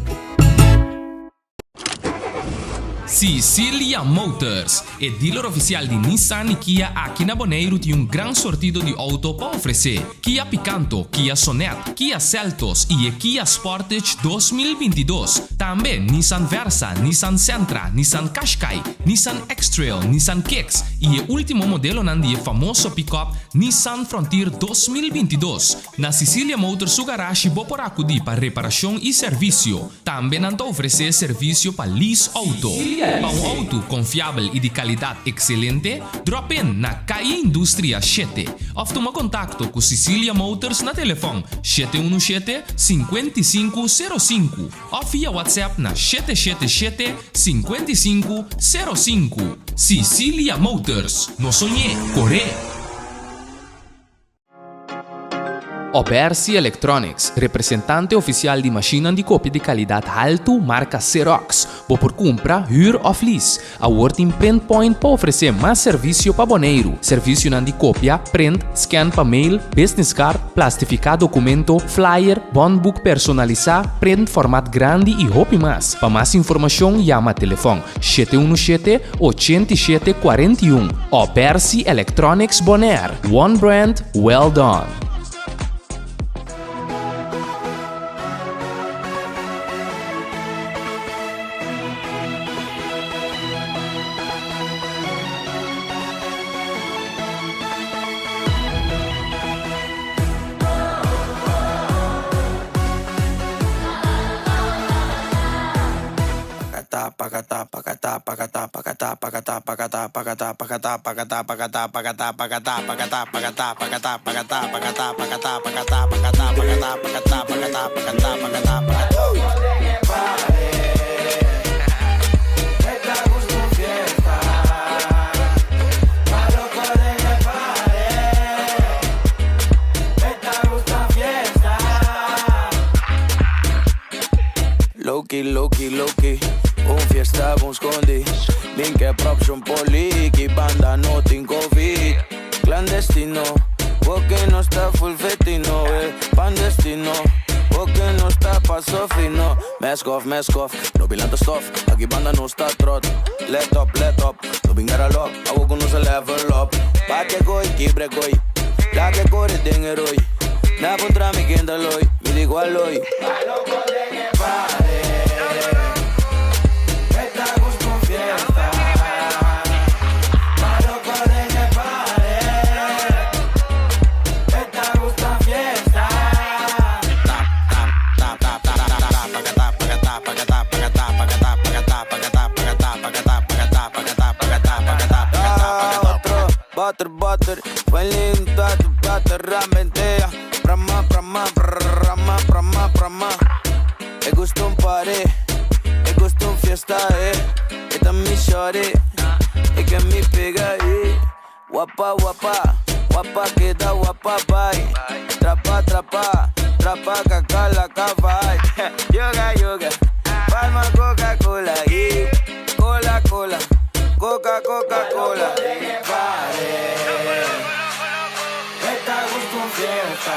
S3: Sicilia Motors, é dealer oficial de Nissan e Kia aqui na Bonaire, tem grande sortido de auto para oferecer. Kia Picanto, Kia Sonet, Kia Seltos e Kia Sportage 2022. Também Nissan Versa, Nissan Sentra, Nissan Qashqai, Nissan X-Trail, Nissan Kicks e o último modelo de famoso pick-up Nissan Frontier 2022. Na Sicilia Motors, o garagem vou por acudir para reparação e serviço. Também não oferecer serviço para lease auto. Para auto confiável e de qualidade excelente, drop in na Caia Indústria 7. Ou toma contato com Sicilia Motors na telefone 717-5505 ou via WhatsApp na 777-5505. Sicilia Motors, no sonhé, corre! Obersi Electronics, representante oficial de machine de cópia de qualidade alto, marca Xerox. Por compra, huur of lease. A Working Print Point para oferecer mais serviço para boneiro. Serviço de cópia, print, scan para mail, business card, plastificar documento, flyer, bondbook personalizar, print formato grande e roupa mais. Para mais informação, chama telefone 717-8741. Obersi Electronics Bonaire. One brand, well done.
S9: Loki, un fiesta con scondi. Minke props un poliki, banda no tin covid. Clandestino, porque no está full fetino, Pandestino, porque no está paso fino. Mask off, no bilanta stof. Aquí banda no está trot. Let up, no bingara lock. Hago con se level up. Pa que goy, kibre goy. La que corre dinero hoy. Na contra mi kindaloy, mi digo aloy. Butter, huele butter, ramentea. Brahma. Me gusta un party, me gusta un fiesta, Esta es mi shorty, es que mi pega, Guapa, queda guapa, bye. Trapa, caca la cava, Yoga, palma Coca-Cola, Cola, Coca-Cola. Esta gusto un fiesta,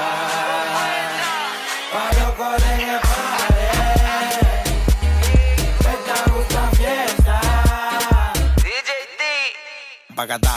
S9: pa' loco de que pare. Esta gusto un fiesta. DJ D. Pacatá.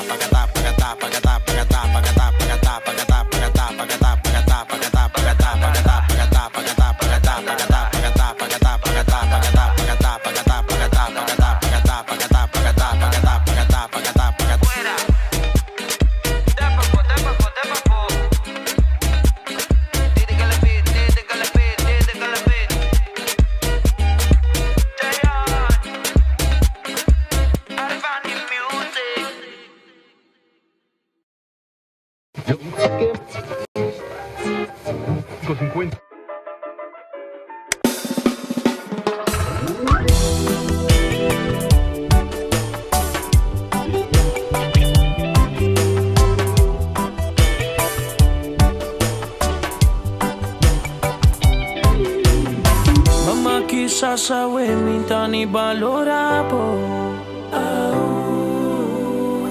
S10: Sasawe minta ni valora po.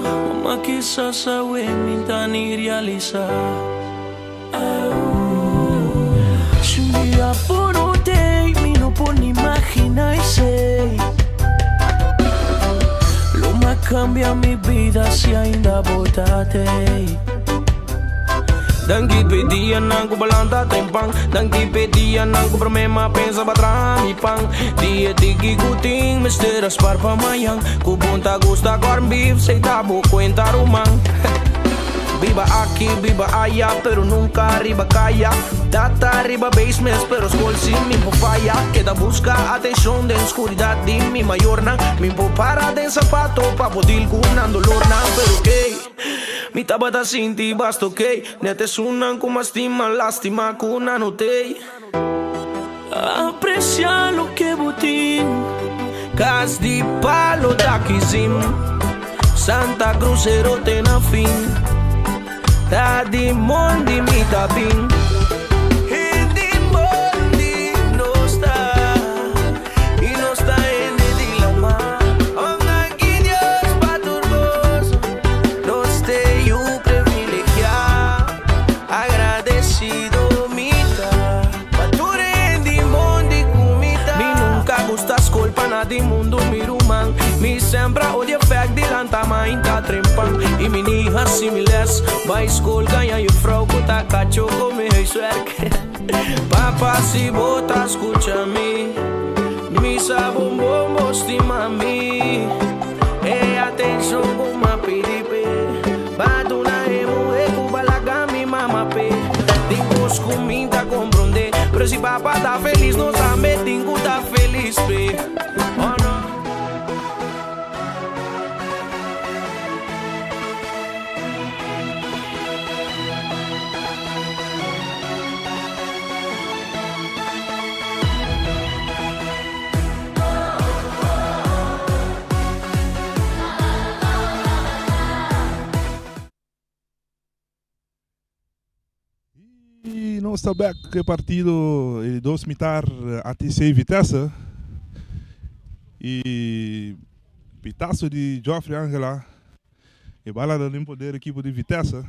S10: Mama kisah sawe minta ni realiza. Si un día por te mi no puedo imaginarse. Lo más cambia mi vida si ainda botate. Dan ki pedian aku balanta tempang. Dan ki pedian aku problema pensa batra mi pang. Dia tiki kuting misteras par pamayang. Ku punta gusta corn beef se tabo cuenta rumang. Viva aquí, viva allá, pero nunca arriba calla. Data arriba basements, pero school sin mi falla. Queda busca atención de oscuridad de mi mayor na. Mi para de zapato pa poder gunando lorna. Pero que mi tabata sinti basto que nete sunan como estima lástima kuna notei. Aprecia lo que botín. Cas di palo da kizim. Santa Cruz erote na fin. Ta di mondi mi tabing. di mundo miruman. Mi sembra odia fek di lantama inta trempan. E mini assimiles, vai school ganha e frau kuta cacho come suerque. Papa si bota escúchame, mi sabon bombo estima-me. E atenção com uma piripe, baduna emo e kubalagami mama pe. Tingos comida compreender, pero se papa tá feliz, nós também tingo tá feliz pe. Oh no.
S2: E nós sabemos que partido de 2 mitar ATC Vitesse e pitaço de Geoffrey Angela e bala da limpo da equipe de Vitesse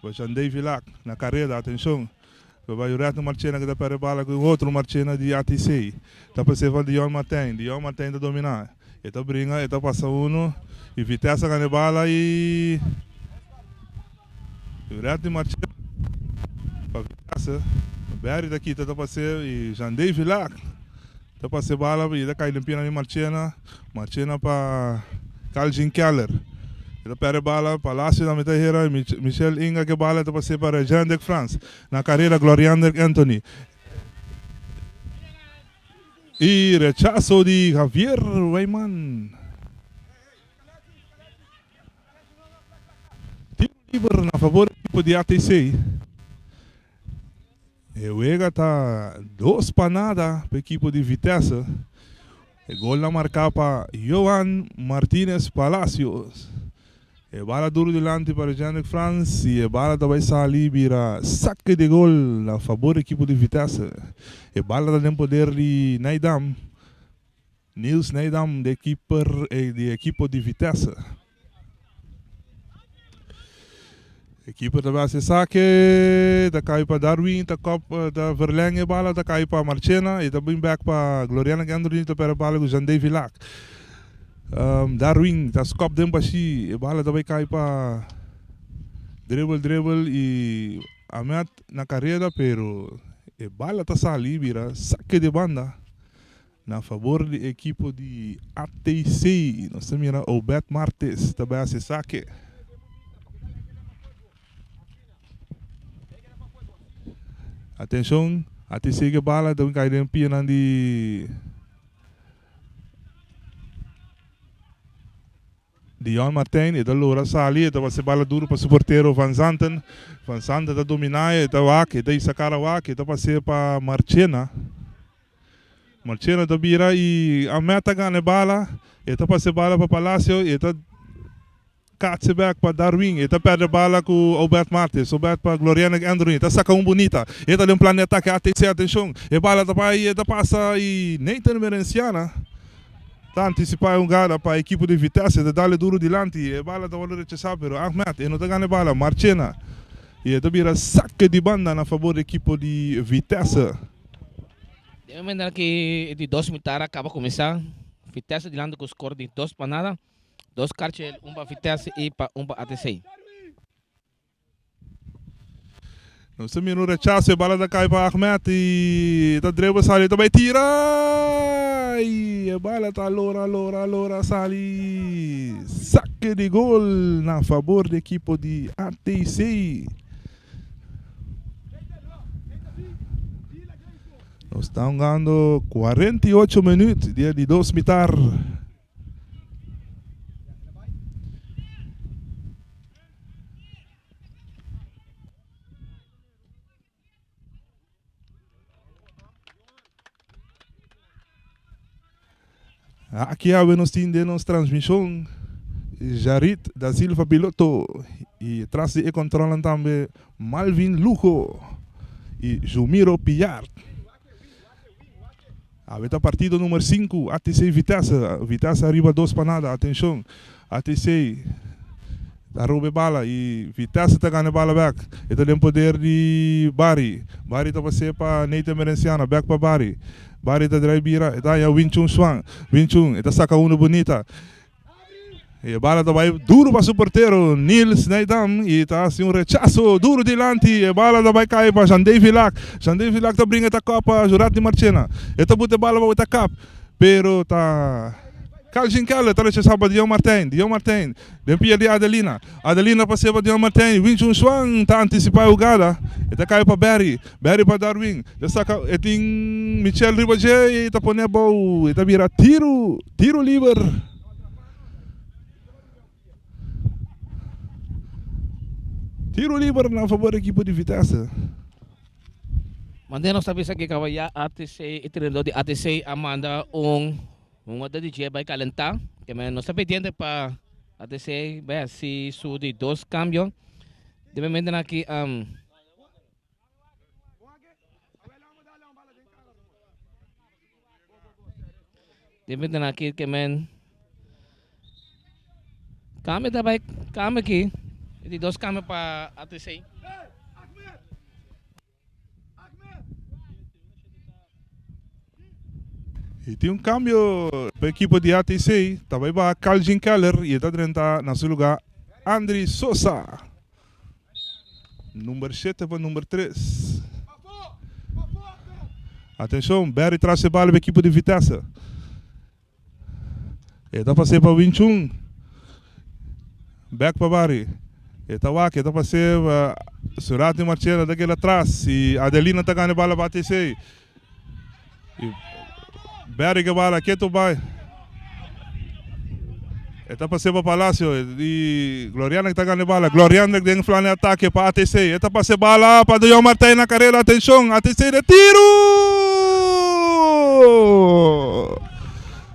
S2: vai Jandei Vilac na carreira, atenção vai o reto Marchena que dá para bala com outro Marchena de ATC tá para ser de Dion Martin da dominar e tá brinca e tá passa uno e Vitesse ganha bala e o reto Marchena para Vitesse Berry daqui tá para ser e Jandei Vilac tá para ser bala e da cai limpina de Marchena para Calvin Keller da para bala Palácio da Meterreira Michel Inga que bala tá para ser para Jean de France na carreira Gloriander Anthony e rechazo de Javier Weyman tiro livre na favor do equipe de ATC. E o Ega tá 2 para nada para a equipe de Vitesse. O gol na marca para Johan Martínez Palacios. E bala duro delante para Jean de France e a bala também sai vira saque de gol na favor da equipe de Vitesse. E bala da poder de Neidam. Niels Neidam de equipe de Vitesse. Equipe da base saque, da cai para Darwin, da cop da verlenge bala, da cai para Marchena e da bring back para Gloriana Gandrini da para bala com Jandei Vilac. Darwin, da scop dem baixi, e bala da cai para dribble e amet na carreira, pero e bala tá sali vira saque de banda na favor da equipe de ATC. Nós temos o Bet Martes da base saque. Atenção, ATC que bala, então cai dentro pia de Dion Martin, e da Loura Sali, então vai ser bala duro para o suporteiro Van Zanten da dominar, e da Wak, e da Isakara Wak, então vai ser para Marchena da Bira, e a meta ganha bala, e então vai ser bala para Palácio, e então catse back para Darwin, e perde a bala com o Bet Martes, o Bet para Gloriana Androni, saca bonita, e tá um planeta que ATC, atenção, e bala tá para e passa e nem tem merenciana, tá antecipar gada para a equipe de Vitesse, de dar duro delante, e bala tá valor de saber, Ahmed, e não tá ganhando bala, Marchena, e tá vira saque de banda na favor da equipe de Vitesse.
S1: Deve lembrar que de 2 mitar acaba de começar, Vitesse delante com o score de 2 para nada. 2 cartas, para Vitesse e para ATC.
S2: Nós temos no rechaço, a bala da cai para Ahmed e da dribble sali também tira e a bala tá lora sali saque de gol na favor da equipe de ATC. Nós estamos ganhando 48 minutos dia de 2 mitar. Aqui há nós temos transmissão Jarit da Silva Piloto e traz e controlam também Malvin Lujo e Jumiro Pillar. A partido número 5, ATC Vitesse arriba 2 para nada, atenção, ATC Tá roube bala e Vitesse tá ganhando bala back. Ito tem poder de Bari. Bari tá passando para Neita Merenciana, back para Bari. Bari tá drive bira, ita ya Wing Chun Swang. Wing Chun, ita saca uma bonita. E a bala tá vai duro para o porteiro Nils Neidam e tá assim um rechaço duro delante. E a bala tá vai cair para Jandei Vilac. Jandei Vilac tá brinca a copa Jurat de Marchena. Ita bota bala para o cap. Pero tá Calgin Keller tá rechaçado para Dion Martin. Dion Martin. Dempia de Adelina. Adelina passou para Dion Martin. Wing Chun Swang tá antecipar a jogada. Ita cai para Barry. Barry para Darwin. Ita saca eting Michel Ribagé e ita põe a bola. Ita vira tiro livre. Tiro livre na favor da equipe de Vitesse.
S1: Mantendo sabi sa kikawaya ATC itinendo di ATC Amanda ada DJ by Calenta. Que no sabi tiende pa ATC ba si sudi dos cambio. Debe menden aqui debe menden aqui que men kami tabay kami aqui. Di dos kami pa ATC.
S2: E tem cambio para a equipe de ATC. Também vai Calgin Keller e está dentro na seu lugar André Sosa. Número 7 para número 3. Atenção, Barry traz a bola para a equipe de Vitesse. E está passando para Wing Chun. Back para Barry. Eta wak, eta passei Surat de Marchena daquele atrás e Adelina tá ganhando bola para ATC. Barry que bola, aqui tu vai. Eta passei para Palácio e Gloriana que tá ganhando bola. Gloriana que tem um ataque para ATC. Eta passei bola para Dion Martin na carreira, atenção, ATC de tiro!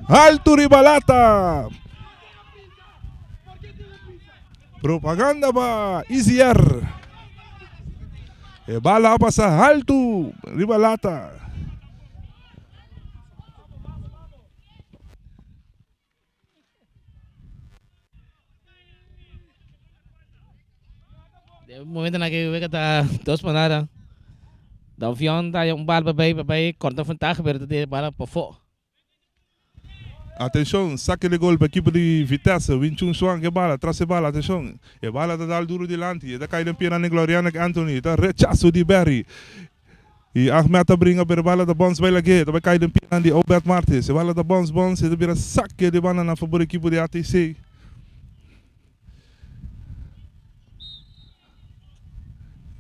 S2: Alto Ribalata! Propaganda para Easier. E bala passa alto, Ribalata.
S1: De momento na que vega tá dos manada. Da avião tá bala para corta vantagem pero de bala para fora.
S2: Atenção, saque de gol para a equipe de Vitesse. Wing Chun Swang que bala, traz a bala, atenção. E bala está dando duro delante. E está caindo pena na Gloriana Anthony. Está rechaço de Barry. E Ahmed está brinca para a bala da Bons vai lá que. Está caindo pena de Albert Martins. E bala da Bons. E está vira saque de bala na favor da equipe de ATC.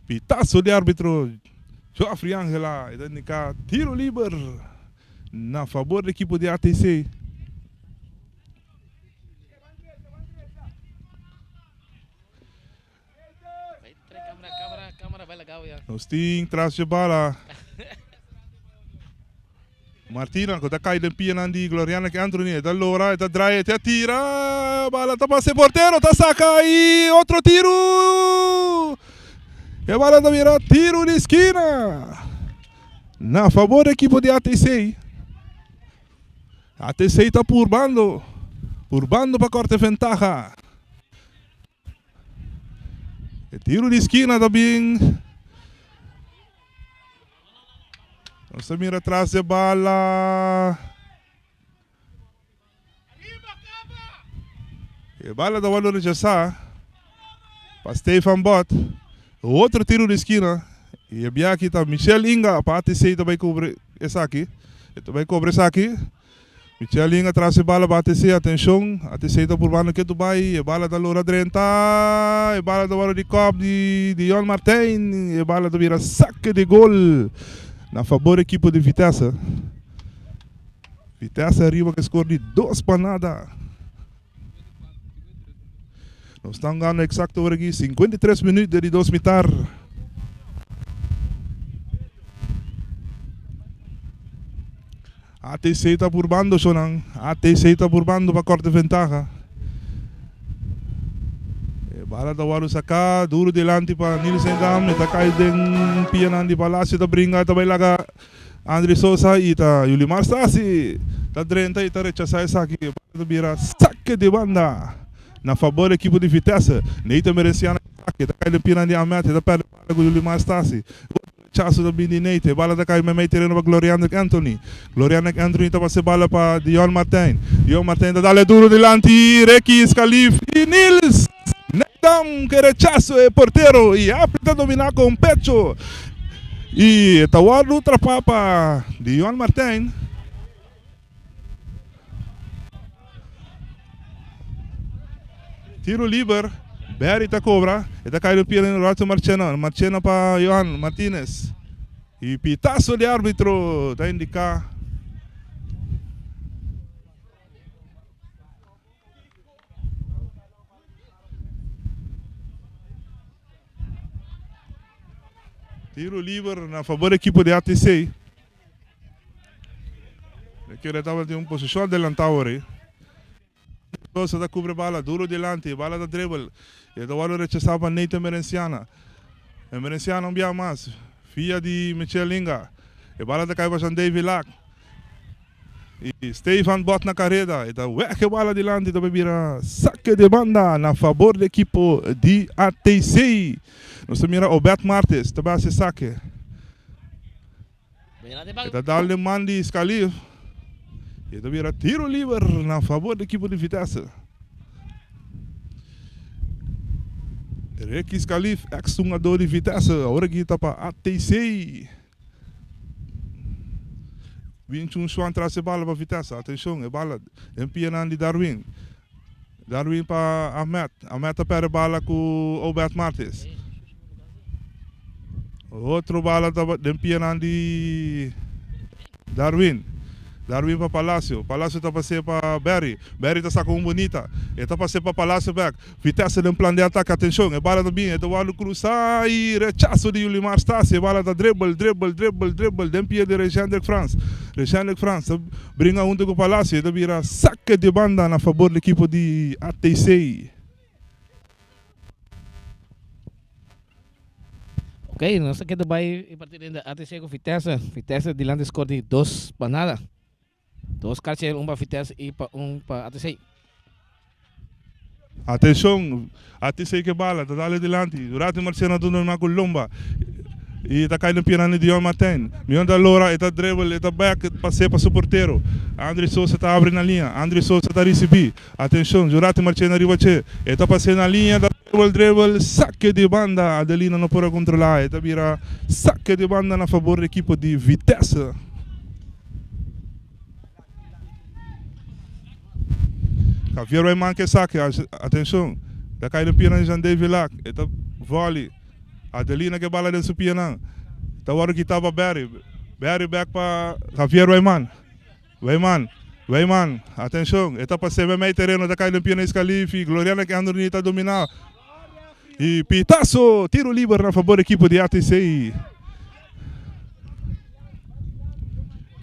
S2: Pitaço de árbitro. Joffrey Angela. E está tiro livre na favor da equipe de ATC. Nós temos traz de bala. Martina, que está caindo pena de Gloriana Anthony. Está loura, está dry, está tira. Bala está passando porteiro, está saca aí. Outro tiro. E a bala está virando tiro de esquina. Na favor da equipe de ATC. ATC está por bando para corte ventaja. E tiro de esquina também. Nossa mira atrás de bala. E bala da valor de já. Para Stefan Bot. Outro tiro de esquina. E a aqui está Michel Inga. Para ATC também cobre essa aqui. Também cobre essa aqui. Michel Inga atrás de bala para ATC. Atenção. ATC está por banda que tu vai. E bala da Loura Drenta. E bala da valor de Cobb de Dion Martin. E bala da vira saque de gol. Na favor da equipe de Vitesse. Vitesse arriba que score de 2 para 0. Nós estamos ganhando exato agora aqui 53 minutos de 2 mitar. ATC está por bando, Sonang. ATC está por bando para corte ventaja. Bala da walu saka, duro delante para Nielsen Dam, está caindo pianan de Palácio, está brinca, também lá André Sosa e está Yulimar Stasi, está 30 e está rechazar essa aqui, para virar saque de banda na favor da equipe de Vitesse. Neita Merenciana, que tá caindo pina de Ahmed, tá perde para o Julimar Stasi. Chasso da Bindi Neite, bala da caindo meio terreno para Gloriano Anthony. Gloriano Anthony tá passando bala para Dion Martin. Dion Martin tá dando duro de lanti, Requi Scalif e Nils. Netam que rechaço é porteiro e apta dominar com pecho. E tá o outra papa Dion Martin. Tiro livre, Barry tá cobra, e tá caindo pia no Rato Marchena para Johan Martinez. E pitaço de árbitro, tá indicar. Tiro livre na favor da equipe de ATC. Aqui ele estava em uma posição adelantada. Você da cobre bala, duro delante, bala da dribble. E da hora rechazava Neita Merenciana. A Merenciana não via mais. Filha de Michel Linga. E bala da caiba Jean David Lack. E Stefan bot na carreira. E da que bala delante da bebira saque de banda na favor da equipe de ATC. Nós mira o Bet Martes, também se saque. E da dale Mandi Scalif. E da vira tiro livre na favor da equipe de Vitesse. Requi Scalif, ex-jogador de Vitesse, agora aqui está para ATC. 21 Swan traz a bala para Vitesse, atenção, é bala, empianan de Darwin. Darwin para Ahmed, Ahmed está para a bala com o Bet Martes. Outro bala está empianan de Darwin. Darwin para Palácio, Palácio está passando para Barry, Barry está sacando bonita, está passando para Palácio back, Vitesse de plano de ataque, atenção, é bala do bem, é do lado cruzar e rechaço de Julimar Stasi, é bala da dribble, dempia de Regendek France, brinca junto com o Palácio, e vira saque de banda na favor da equipe de ATC.
S1: Ok, nós aqui vai partir da ATC com Vitesse, Vitesse de lado score de 2-0. 2 cartas, para Vitesse e para ATC.
S2: Atenção, ATC que bala, tá dale delante, durante Marcena do na Colomba. E tá caindo piano de Dion Martin. Mion da Lora, e tá dribble, e tá back, passei para o porteiro. André Sousa tá abrindo a linha, André Sousa tá receber. Atenção, durante Marcena Ribache, e tá passando a linha da dribble, saque de banda. Adelina não pode controlar, e tá vira saque de banda na favor da equipe de Vitesse. Javier Rayman que saque, atenção, tá caindo piano de Jean David Lack, e tá volley. Adelina que bala dentro do piano. Tá hora que estava Barry back para Javier Rayman. Rayman, atenção, está passando meio terreno, tá caindo piano Scalifi, Gloriana que anda a dominar. E pitaço, tiro livre na favor da equipe de ATC.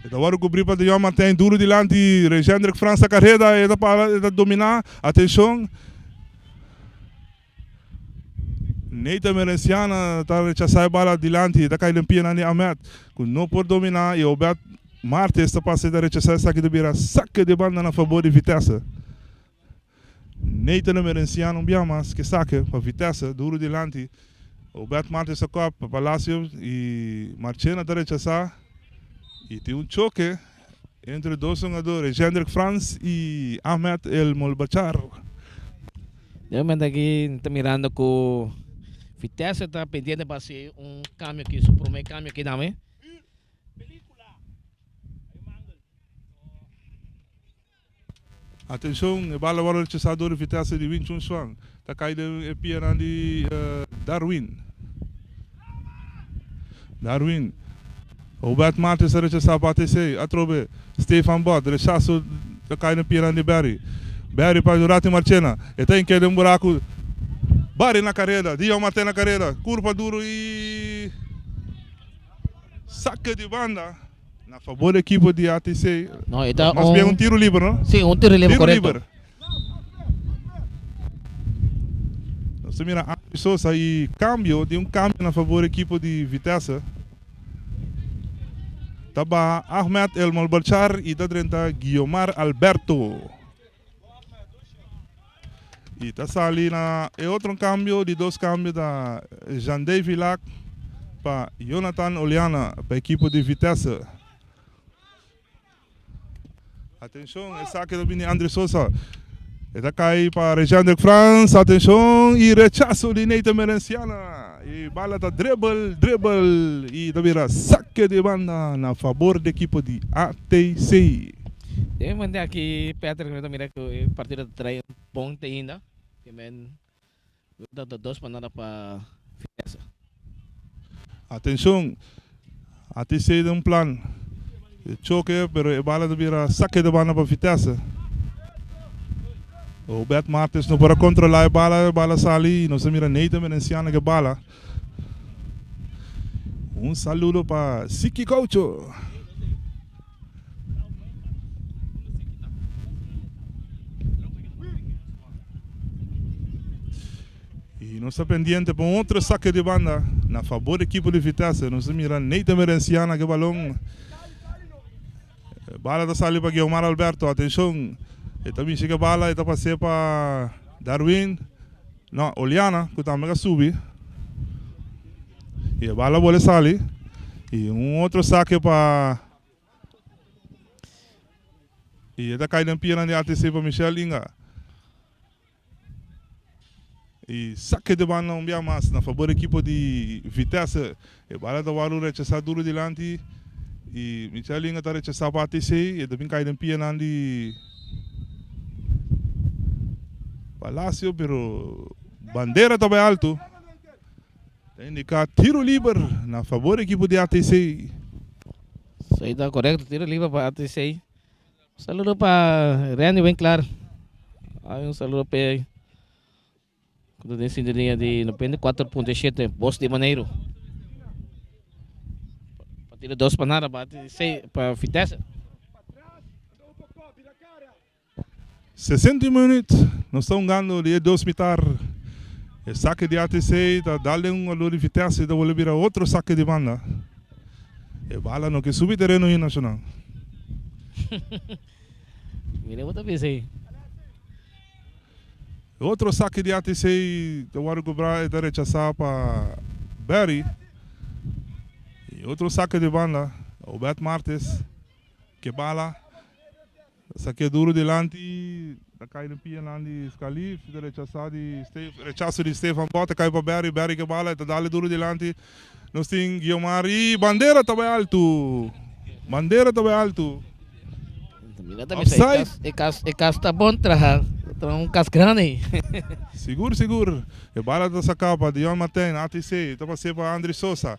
S2: Da hora que o Bripa de Yoma tem duro delante, Regendek França carreira, está para dominar, atenção. Neita Merenciana está rechazando a bala delante, está caindo pina de Ahmed, não pode dominar, e o Bet Martes está passando a rechazar saque de bira, saque de banda na favor de Vitesse. Neita Merenciana não via mais que saque para Vitesse, duro delante, o Bet Martes está copa para Palácio, e Marchena está rechazando. E tem choque entre dois jogadores, Gendrik France e Ahmed El Molbachar.
S1: Eu me aqui está mirando com Vitesse, está pendiente para ser cambio aqui, o primeiro cambio aqui também.
S2: Atenção, a bala agora rechazador de Vitesse de 21 Swan. Está caindo a piana de Darwin. O Bet Martes rechazar para ATC, atrobe Stefan Bot, rechaço da caindo piano de Barry para Durati Marchena, e tem que ir um buraco, Barry na carreira, Dion Martin na carreira, curva duro e saque de banda na favor da equipe de ATC.
S1: Não, então
S2: mas bem tiro livre, não?
S1: Sim, tiro livre, correto.
S2: Você mira a pessoa aí, cambio na favor da equipe de Vitesse. Taba Ahmed El Molbachar e da 30 Guiomar Alberto. E tá sali na outro cambio, de 2 cambios da Jandei Vilac para Jonathan Oliana, para a equipe de Vitesse. Atenção, é saque do Bini André Sousa. Está cai para Jandek France, atenção, e rechaço de Neita Merenciana. E bala da dribble, e da vira saque de banda na favor da equipe de ATC.
S1: Eu mandei aqui, Pedro, que mira que o partido trai ponte ainda. Também, dá 2 para para Vitesse.
S2: Atenção, ATC tem plano. Choque, pero a bala da vira saque de banda para Vitesse. O Bet Martins não para controlar a bala sali, não se mira Neita Merenciana que bala. Saludo para Siki Coucho. E não está pendiente para outro saque de banda na favor da equipe de Vitesse. Não se mira Neita Merenciana que balão. Bala da sali para Guilherme Alberto, atenção. E também chega a bala, e está passando para Darwin. Não, Oliana, que também vai subir. E a bala bola sali. E outro saque para. E está caindo em pena de ATC para Michel Inga. E saque de bala não via mais na favor da equipe de Vitesse. E a bala da Waru rechaçar duro delante. E Michel Inga está rechaçar para ATC. E também caindo em pena de Palacio, pero bandeira está bem alto. Tem indicado tiro livre na favor da equipe de ATC.
S1: Isso aí está correto, tiro livre para ATC. Saludo para Randy bem claro. Aí saludo para ele. Quando tem sintonia de 94.7, Boss de Maneiro. Partido 2 para nada, para ATC, para Vitesse.
S2: 60 minutos, nós estamos ganhando de 2 mitar. O saque de ATC está dando alô de Vitesse, da vou virar outro saque de banda. E bala no que subir terreno aí nacional.
S1: Mira outra vez aí.
S2: Outro saque de ATC, da vou cobrar e da rechaçar para Barry. E outro saque de banda, o Bet Martins, que bala. Saque duro delante, da cai no pia lá de Scalif, da rechaço de Stefan Bota, cai para Barry que bala, da dale duro delante. Nós temos Guilherme, bandeira também alto. Bandeira também alto.
S1: Mira também é casta bom trabalhar. Um cas grande.
S2: Seguro. E bala dessa capa, Dion Martin, ATC, está passando para André Sousa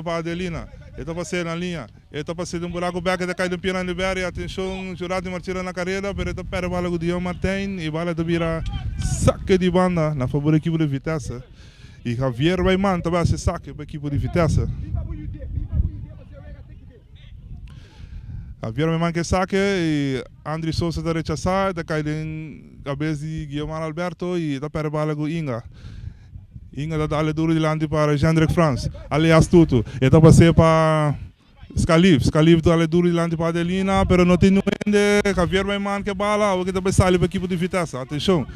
S2: para Adelina, está passando na linha, está passando buraco back, está caindo pina de Barry, atenção, jurado de marchar na carreira, pero está perto bala com Dion Martin, e bala de vira saque de banda na favor da equipe de Vitesse. E Javier Baiman também se saque para a equipe de Vitesse. Javier Baiman que saque, e André Sousa está rechaçado, está caindo em cabeça de Guilherme Alberto, e está perto bala com Inga. Inga da dale duro delante para Jandrek France. Ali astuto. Está passando para Scalif dale duro delante para Adelina, pero não tem ninguém. Javier Baiman que bala, o que está sali para a equipe de Vitesse. Atenção,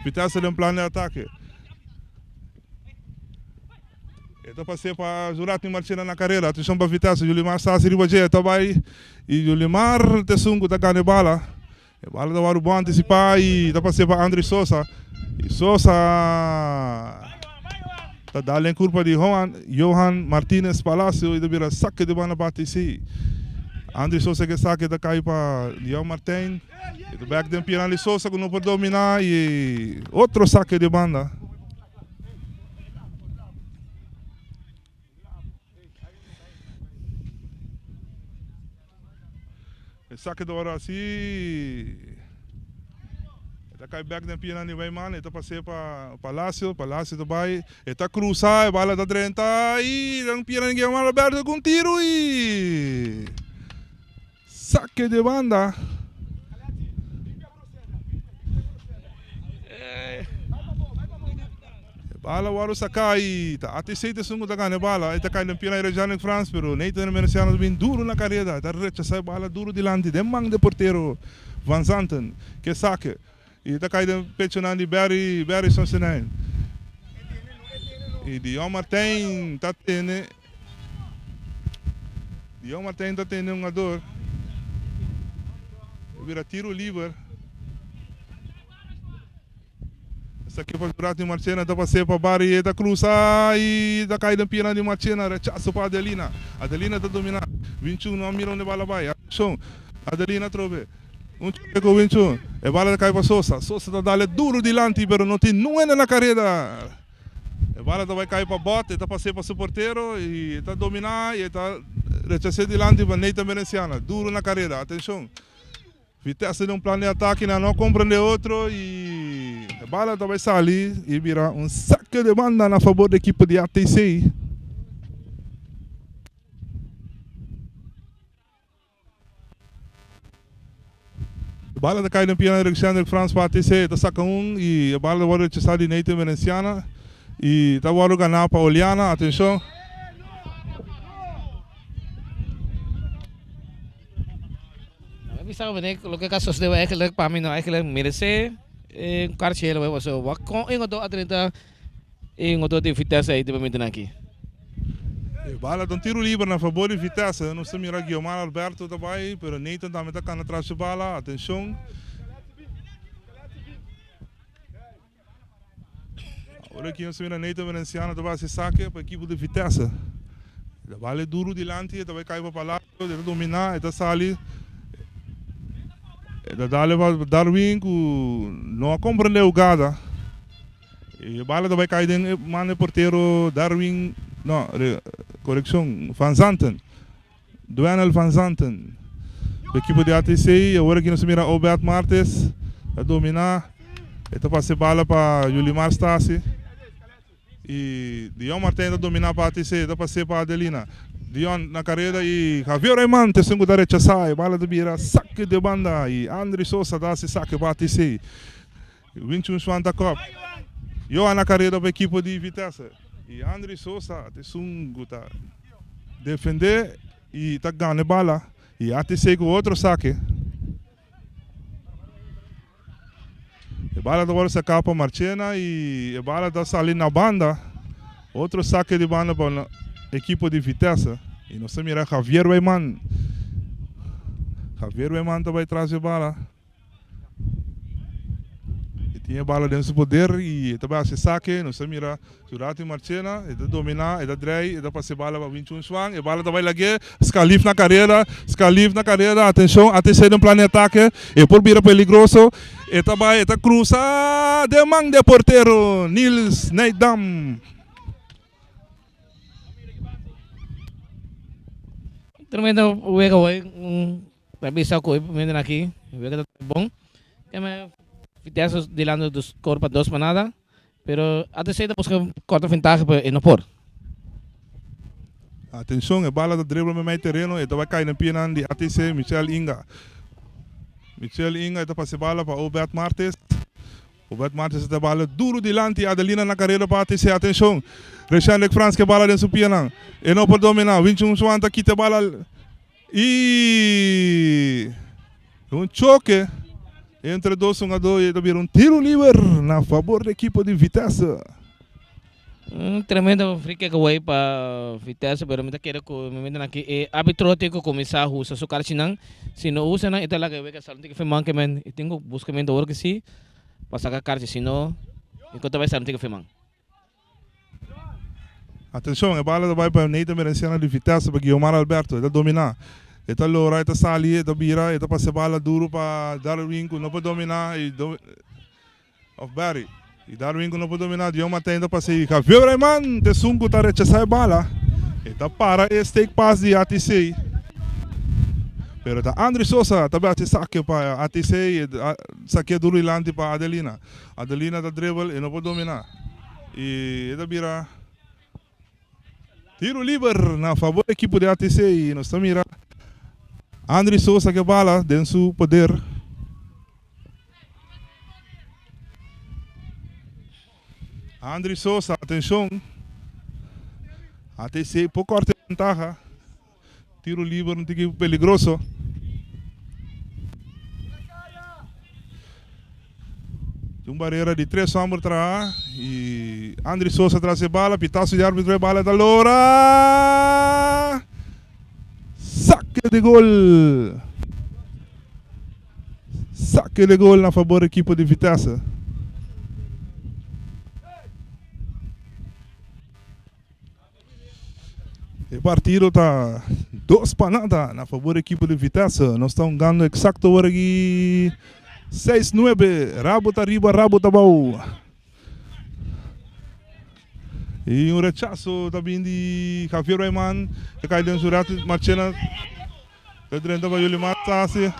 S2: Vitesse tem um plano de ataque. Está passando para Jurati Marchena na carreira. Atenção para Vitesse. Julimar Sassi Ribaje está aí. E Julimar Tessungo está ganhando bala. A bala da Waru bom antecipar e está passando para André Sousa. E Sousa está dando em curva de Johan Martínez Palacio e vira saque de banda para ATC. André Sousa que saque da cai para Leão Martin. E do back de Piranha Sousa que não pode dominar e outro saque de banda. O saque do Horaci. Está cai back de Piranha de Weiman, está passando para Palácio também. Está cruzado, a bala está 30 e o Piranha de Weiman aberto com tiro e saque de banda. Bala waru sakai, até 7 segundos da ganha bala, está caindo Piranha de Jandrek France, pero Neita Merenciano bem duro na carreira, está rechaçando bala duro delante, de mang de porteiro Van Zanten, que saque. E tá caindo pecho de Barry Sonsenheim. E Dion Martin tá tendo um jogador. Vira tiro livre. Essa aqui foi para o Marchena, dá para ser para Barry, está cruzar e está caindo pina de Marchena, rechaço para Adelina. Adelina está dominando. 21 não mira onde a bola vai. Atenção, Adelina trove. Cheque com 21. A bola cai para Sosa. Sosa está dando duro delante, mas não tem nenhuma na carreira. A bola vai cair para Bot, está para ser para o porteiro e está dominar e está rechaçando delante para Neita Merenciana. Duro na carreira, atenção. Vitesse de um plano de ataque, não compreende outro e a bola vai sair e virar um saque de banda na favor da equipe de ATC. A bola cai no piano de Alexander Franz para ATC, está saca e a bola vai rechazar de Neita Merenciana e está vai ganhar para Oliana, atenção.
S1: Bisa ko lo que caso de eigenlijk para mim não eigenlijk merece um carcheiro eu sou wa com em outro atleta em outro de Vitesse aí de momento aqui.
S2: Bala de tiro livre na favor de Vitesse, não se mira Guilherme Alberto também, pero Nathan também está cana atrás de bala, atenção. Agora aqui não se mira Nathan Valenciano também se saque para a equipe de Vitesse. A bala é duro delante, também cai para o lado, ele dominar, ele sai. Da dale para Darwin que não compreendeu o gada. E a bola vai cair em mano porteiro Darwin, não, correção, Van Zanten. Duanel Van Zanten. A equipe de ATC, agora que não se mira Albert Martes, a dominar. Está para ser bala para Julimar Stasi. E Dion Martin a dominar para ATC, está para ser para Adelina. Dion na carreira e Javier Rayman te sungo da rechazar, bala de bira, saque de banda e André Sosa dá se saque para ATC. 21 Swanta Cop. Eu na carreira da equipe de Vitesse. E André Sosa te sungo tá defender e tá ganhando bala. E ATC com outro saque. A bala da bola sacar para Marchena e a bala da salir na banda. Outro saque de banda para equipe de Vitesse. E nós temos Javier Weiman. Javier Weiman também traz a bala. E tinha bala dentro do poder e também se saque. Nós temos Surati Marchena. Ele domina, ele drei, ele passa a bala para 21 Swang. A bala também lague. Scalif na carreira. Atenção, até sair no plano de ataque. E por vir perigoso. E também está cruza de mão de porteiro Nils Neidam.
S1: Tremendo wega hoy revisa ko momento aqui, wega tá bom. Tem Vitesse delando dos corpo dos manada, pero até saída busca corta vantagem para não por.
S2: Atenção, a bala da drible no meio terreno, e vai cair na pina de ATC Michel Inga. Michel Inga está passando bala para Albert Martes. Albert Martes está bala duro delante, Adelina na carreira para ATC. Atenção, Rechandek Franz que bala dentro do piano. E não pode dominar, 21 Swanta quita bala. E um choque entre dois jogadores e um tiro livre na favor da equipe de Vitesse.
S1: Tremendo free kick away para Vitesse, pero me quero que me metam aqui. E árbitro tem que começar a usar seu cartinão. Se não usa, então lá que vega salão tem que fazer que men. E tenho buscamento agora que sim, para sacar carta. Se não, enquanto vai salão tem que fazer.
S2: Atenção, a bola vai para Neita Merenciana de Vitesse para Guilherme Alberto, ele dominar. Ele loura, ele sali, ele vira, ele passa a bola duro para Darwin, que não pode dominar, of Barry. E Darwin não pode dominar, Dion Martin ainda passa aí. Javier Rayman, te sungo está rechazando a bola. Ele para esse take pass de ATC. Pero tá André Sosa, também se saque para ATC, saque duro e lante para Adelina. Adelina da dribble, ele não pode dominar. E ele vira tiro livre na favor da equipe de ATC e nós estamos mirando André Sosa que bala dentro do poder. André Sosa, atenção. ATC pouco corte de vantagem. Tiro livre, não tem que ir peligroso. Tem barreira de 3 sombras atrás. E André Sousa traz a bola. Pitaço de árbitro, a bola da Loura. Saque de gol. Saque de gol na favor da equipe de Vitesse. O partido está 2-0 na favor da equipe de Vitesse. Nós estamos ganhando exato agora aqui 6-9. Rabo tá arriba, rabo tá bom. E um rechaço também de Javier Rayman. Que cai dentro do rato, Marchena. Que dentro da Yulimar Tassi.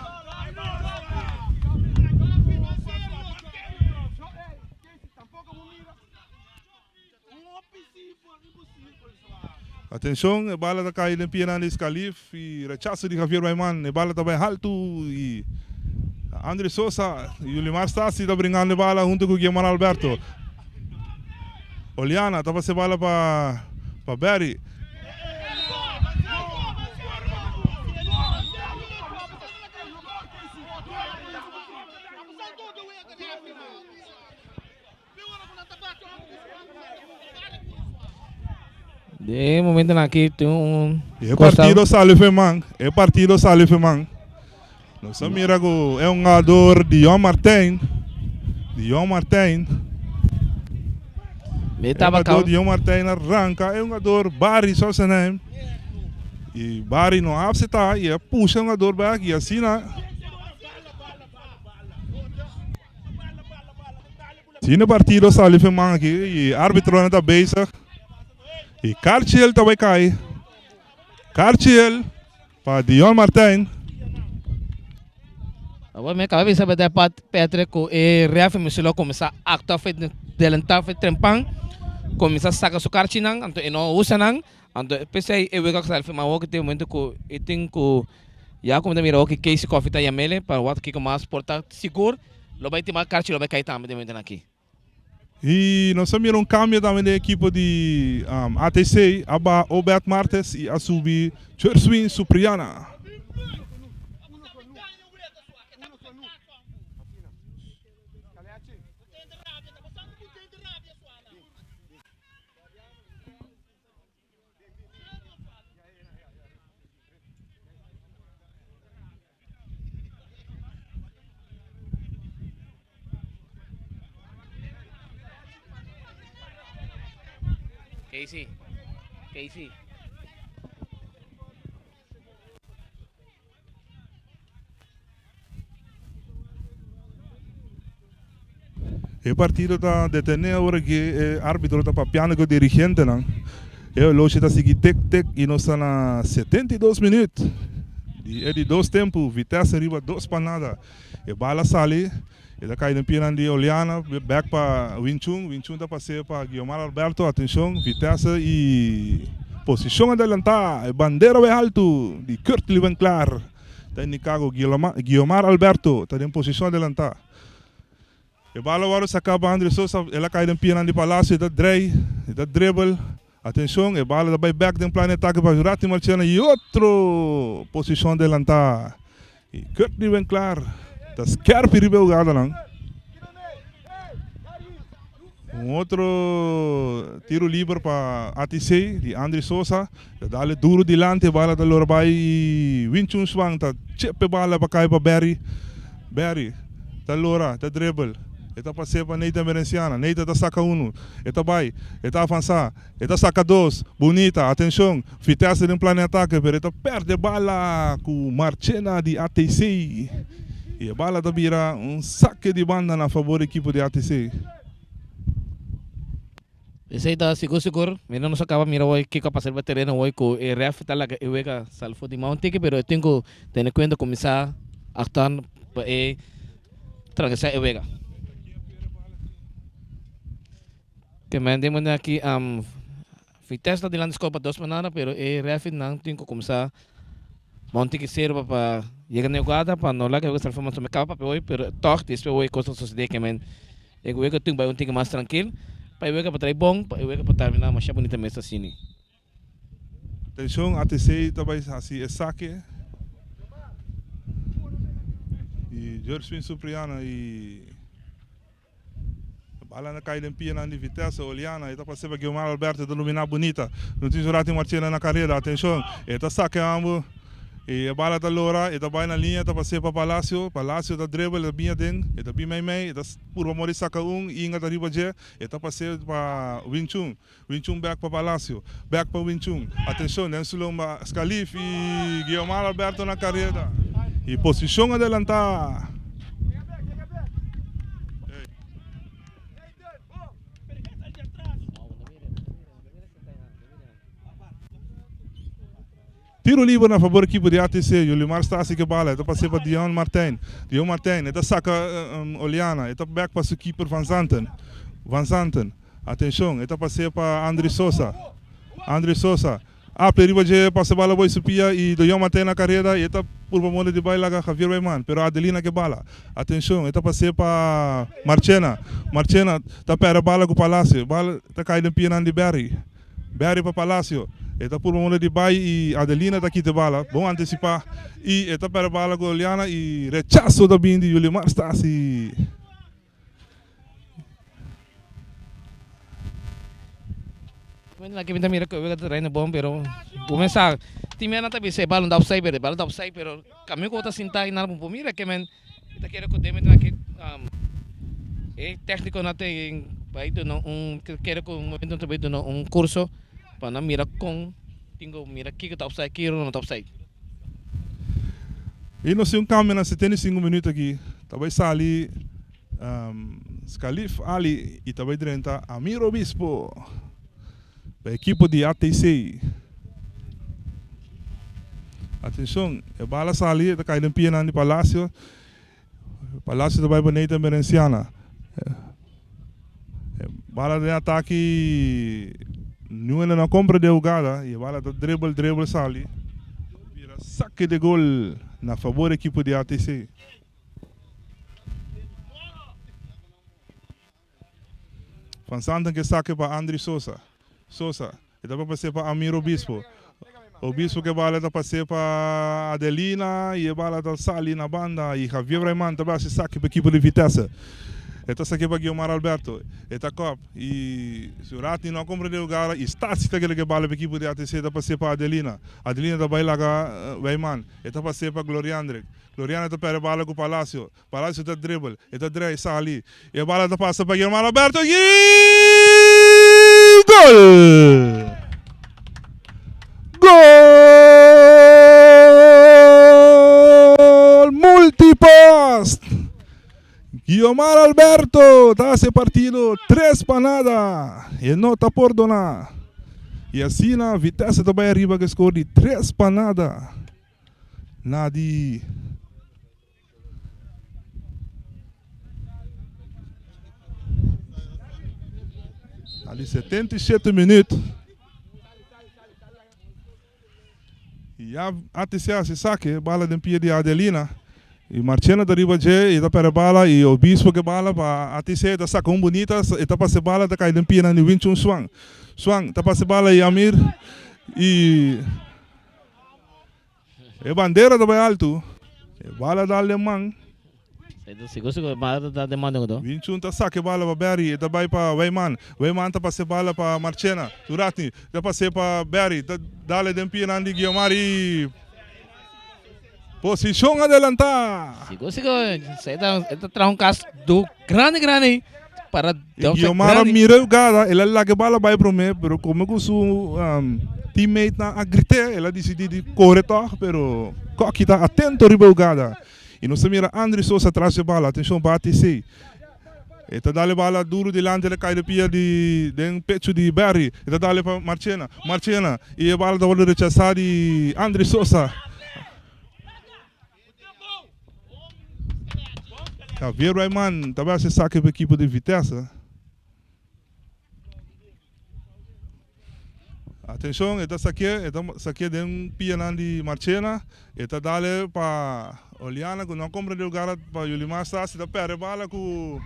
S2: Atenção, a bola está caindo em Pianan Escalif e rechaço de Javier Rayman. A bola está bem alto e André Sousa e o Limar Stassi está brincando a bola junto com o Guilherme Alberto. Oliana está passando a bola para Barry.
S1: De momento aqui tem
S2: É partido Salifeman. É partido Salifeman. Nossa mira é um jogador de João Martin. De João Martin. É um jogador de João Martin arranca. É um jogador Barry só se nome. E Barry não abre e puxa um jogador back e assim na. Sim, partido Salifeman aqui e árbitro na cabeça. E Cartiel também cai. Cartiel para Dion Martin.
S1: Agora minha cabeça vai dar para Petre que o ref me selo começar a actuar feito delentar feito trempan, começar a sacar sua cartinha, então não usa não, então pensei eu vou gastar filmar o que tem momento que eu tenho que já como mira o que Casey Coffee tá yamele para o outro que mais portar seguro, lo vai ter mais cartinha, lo vai cair também de momento aqui.
S2: E nós temos um câmbio também da equipe de ATC, Aba Obert Martes e a subir Cherswin Supriana.
S1: Casey.
S2: O partido está detenido agora que o árbitro está papiando com o dirigente. O lote está seguindo tic-tic e nós estamos na 72 minutos. É de 2 tempos, Vitesse arriba 2-0. A bola sai. Ele cai no Pianan de Oliana, back para Winchung está passando para Guilherme Alberto, atenção, Vitesse e posição adelantada, bandeira bem alto de Kurt Liebenklar, está em Chicago, Guilherme Alberto, está em posição adelantada. A bola agora se acaba, André Sousa, ele cai no Pianan de Palácio, está dribble, atenção, a bola vai back de plano de ataque para Jurati Marchena e outra posição adelantada, e Kurt Liebenklar. Está scarpe ribelgada não. Outro tiro livre para ATC de André Sousa. Dá-lhe duro dilante, bala da Lorbai e Winchun Swang. Está chepe bala para cair para Barry. Barry, está Lora, está dribble. Está passando para Neita Merenciana. Neita está saca 1. Está vai, está avançar. Está saca 2. Bonita, atenção. Vitesse de plano de ataque. Está perde bala com Marchena de ATC. E a bola da Bira, saque de banda na favor da equipe de ATC.
S1: Esse aí está seguro. Mira, não se acaba, mira, hoje que passar para terreno hoje com o ref está lá, eu vega salvo de mão tique, pero eu tenho que ter cuenta começar a actuar para tranquilizar eu vega. Que mandemos aqui Vitesse está de lá desculpa 2 semanas, pero o ref não tem que começar monte que serve para chegar na jogada para não lá que eu estou falando sobre capa para hoje, pero toque después hoje coisa suceder que men eu vou que tenho um tique mais tranquilo. Para eu para trair bom, para eu para terminar mais bonita mesa assim.
S2: Atenção, ATC também assim é saque. E George Supriana e Bala na caída em pia na Vitesse, Oliana, eta passei para Guilmar Alberto da Lumina Bonita. Não tinha jurado Martina na carreira, atenção. Eta saque ambo. E a bala da Lora, eta vai na linha, eta passei para Palácio. Palácio da dribble, eta binha den, eta binha mei, eta purba mori saca inga da riba je, eta passei para Winchung. Winchung back para Palácio, back para Winchung. Atenção, nem suloma Scalif e Guilmar Alberto na carreira. E posição adelantada. Tiro livre na favor da equipe de ATC. Julimar está assim que bala. Está passando para Dion Martin. Dion Martin. Está saca Oliana. Está back para o keeper Van Zanten. Van Zanten. Atenção. Está passando para André Sosa. André Sosa. Aple riba je passa bala boy supia e Dion Martin na carreira. E está por bomole de baila com Javier Weiman. Pero Adelina que bala. Atenção. Está passando para Marchena. Marchena está pera bala com Palácio. Bala está caindo em pia de Barry. Barry para Palácio. Eta por uma de bai e Adelina está aqui de bala, bom antecipar e eta para bala com Oliana e rechaço da bindi Julimar está assim.
S1: Lagi minta mira que eu treino bom, pero começar time na tabi se bala da offside, pero kami ko ta sinta ina po mira que men kita quero que deme aqui técnico na tem vai do quero que momento também do curso para mira com tenho mira que está offside aqui não está offside.
S2: E nós temos câmera na 75 minutos aqui. Talvez ali Scalif Ali e talvez drenta Amir Obispo. A equipe de ATC. Atenção, a bala sali está caindo em pia de Palácio. Palácio vai bonita Merenciana. Bala de ataque não é na compra de jogada e a bala da dribble sali. Vira saque de gol na favor da equipe de ATC. Pensando que saque para André Sosa. Sosa, ele vai passar para Amir Obispo. Obispo que bala está passando para Adelina e a bala da Sali na banda e Javier Reiman também se saque para a equipe de Vitesse. Está saque para Guilmar Alberto. Está cop e se o Ratni não compra de lugar e está se aquele que bala para a equipe de ATC está passando para Adelina. Adelina está vai lá com Reiman. Está passando para Gloriandre. Gloriana está para a bala com Palácio. Palácio está dribble. Está dribble Sali. E a bala está passando para Guilmar Alberto. Gol! Gol! Multipost! Guilmar Alberto está esse partido 3 para nada e não está por donar. E assim a Vitesse também arriba que score de 3 para nada. Nadi. Ali 77 minutos. E a ATC se saque, bala de pia de Adelina. E Marchena da riba je, e da para bala, e o Bispo que bala para ATC, da saca bonita, e da passe bala, da cai de pia na Winchung Swang. Swang, da passe bala e Amir. E bandeira da bem alto. E bala da alemão.
S1: Seguro bala da demanda do.
S2: Winchung tá saque bala para Barry, da vai para Weiman. Weiman tá passe bala para Marchena. Duratni, da passe para Barry, da dale de pia na Guilmar e posição adelantada.
S1: Seguro. Saya está traz caso do grande para
S2: Guilmar mira o jogada, ela lá que bala vai para mim, pero como que o teammate na agrite, ela decidiu de correr toch, pero Coque está atento riba jogada. E não se mira André Sosa atrás de bala, atenção para ATC. Eta dale bala duro delante ele cai de pia de pecho de Barry. Eta dale para Marchena. Marchena e a bala da volta rechazada de André Sosa. Javier Reiman também se saque para a equipe de Vitesse. Atenção, está saque de pia de Marchena. Eta dale para Oliana, que não compra de lugar para Julimar está se dá pera bala com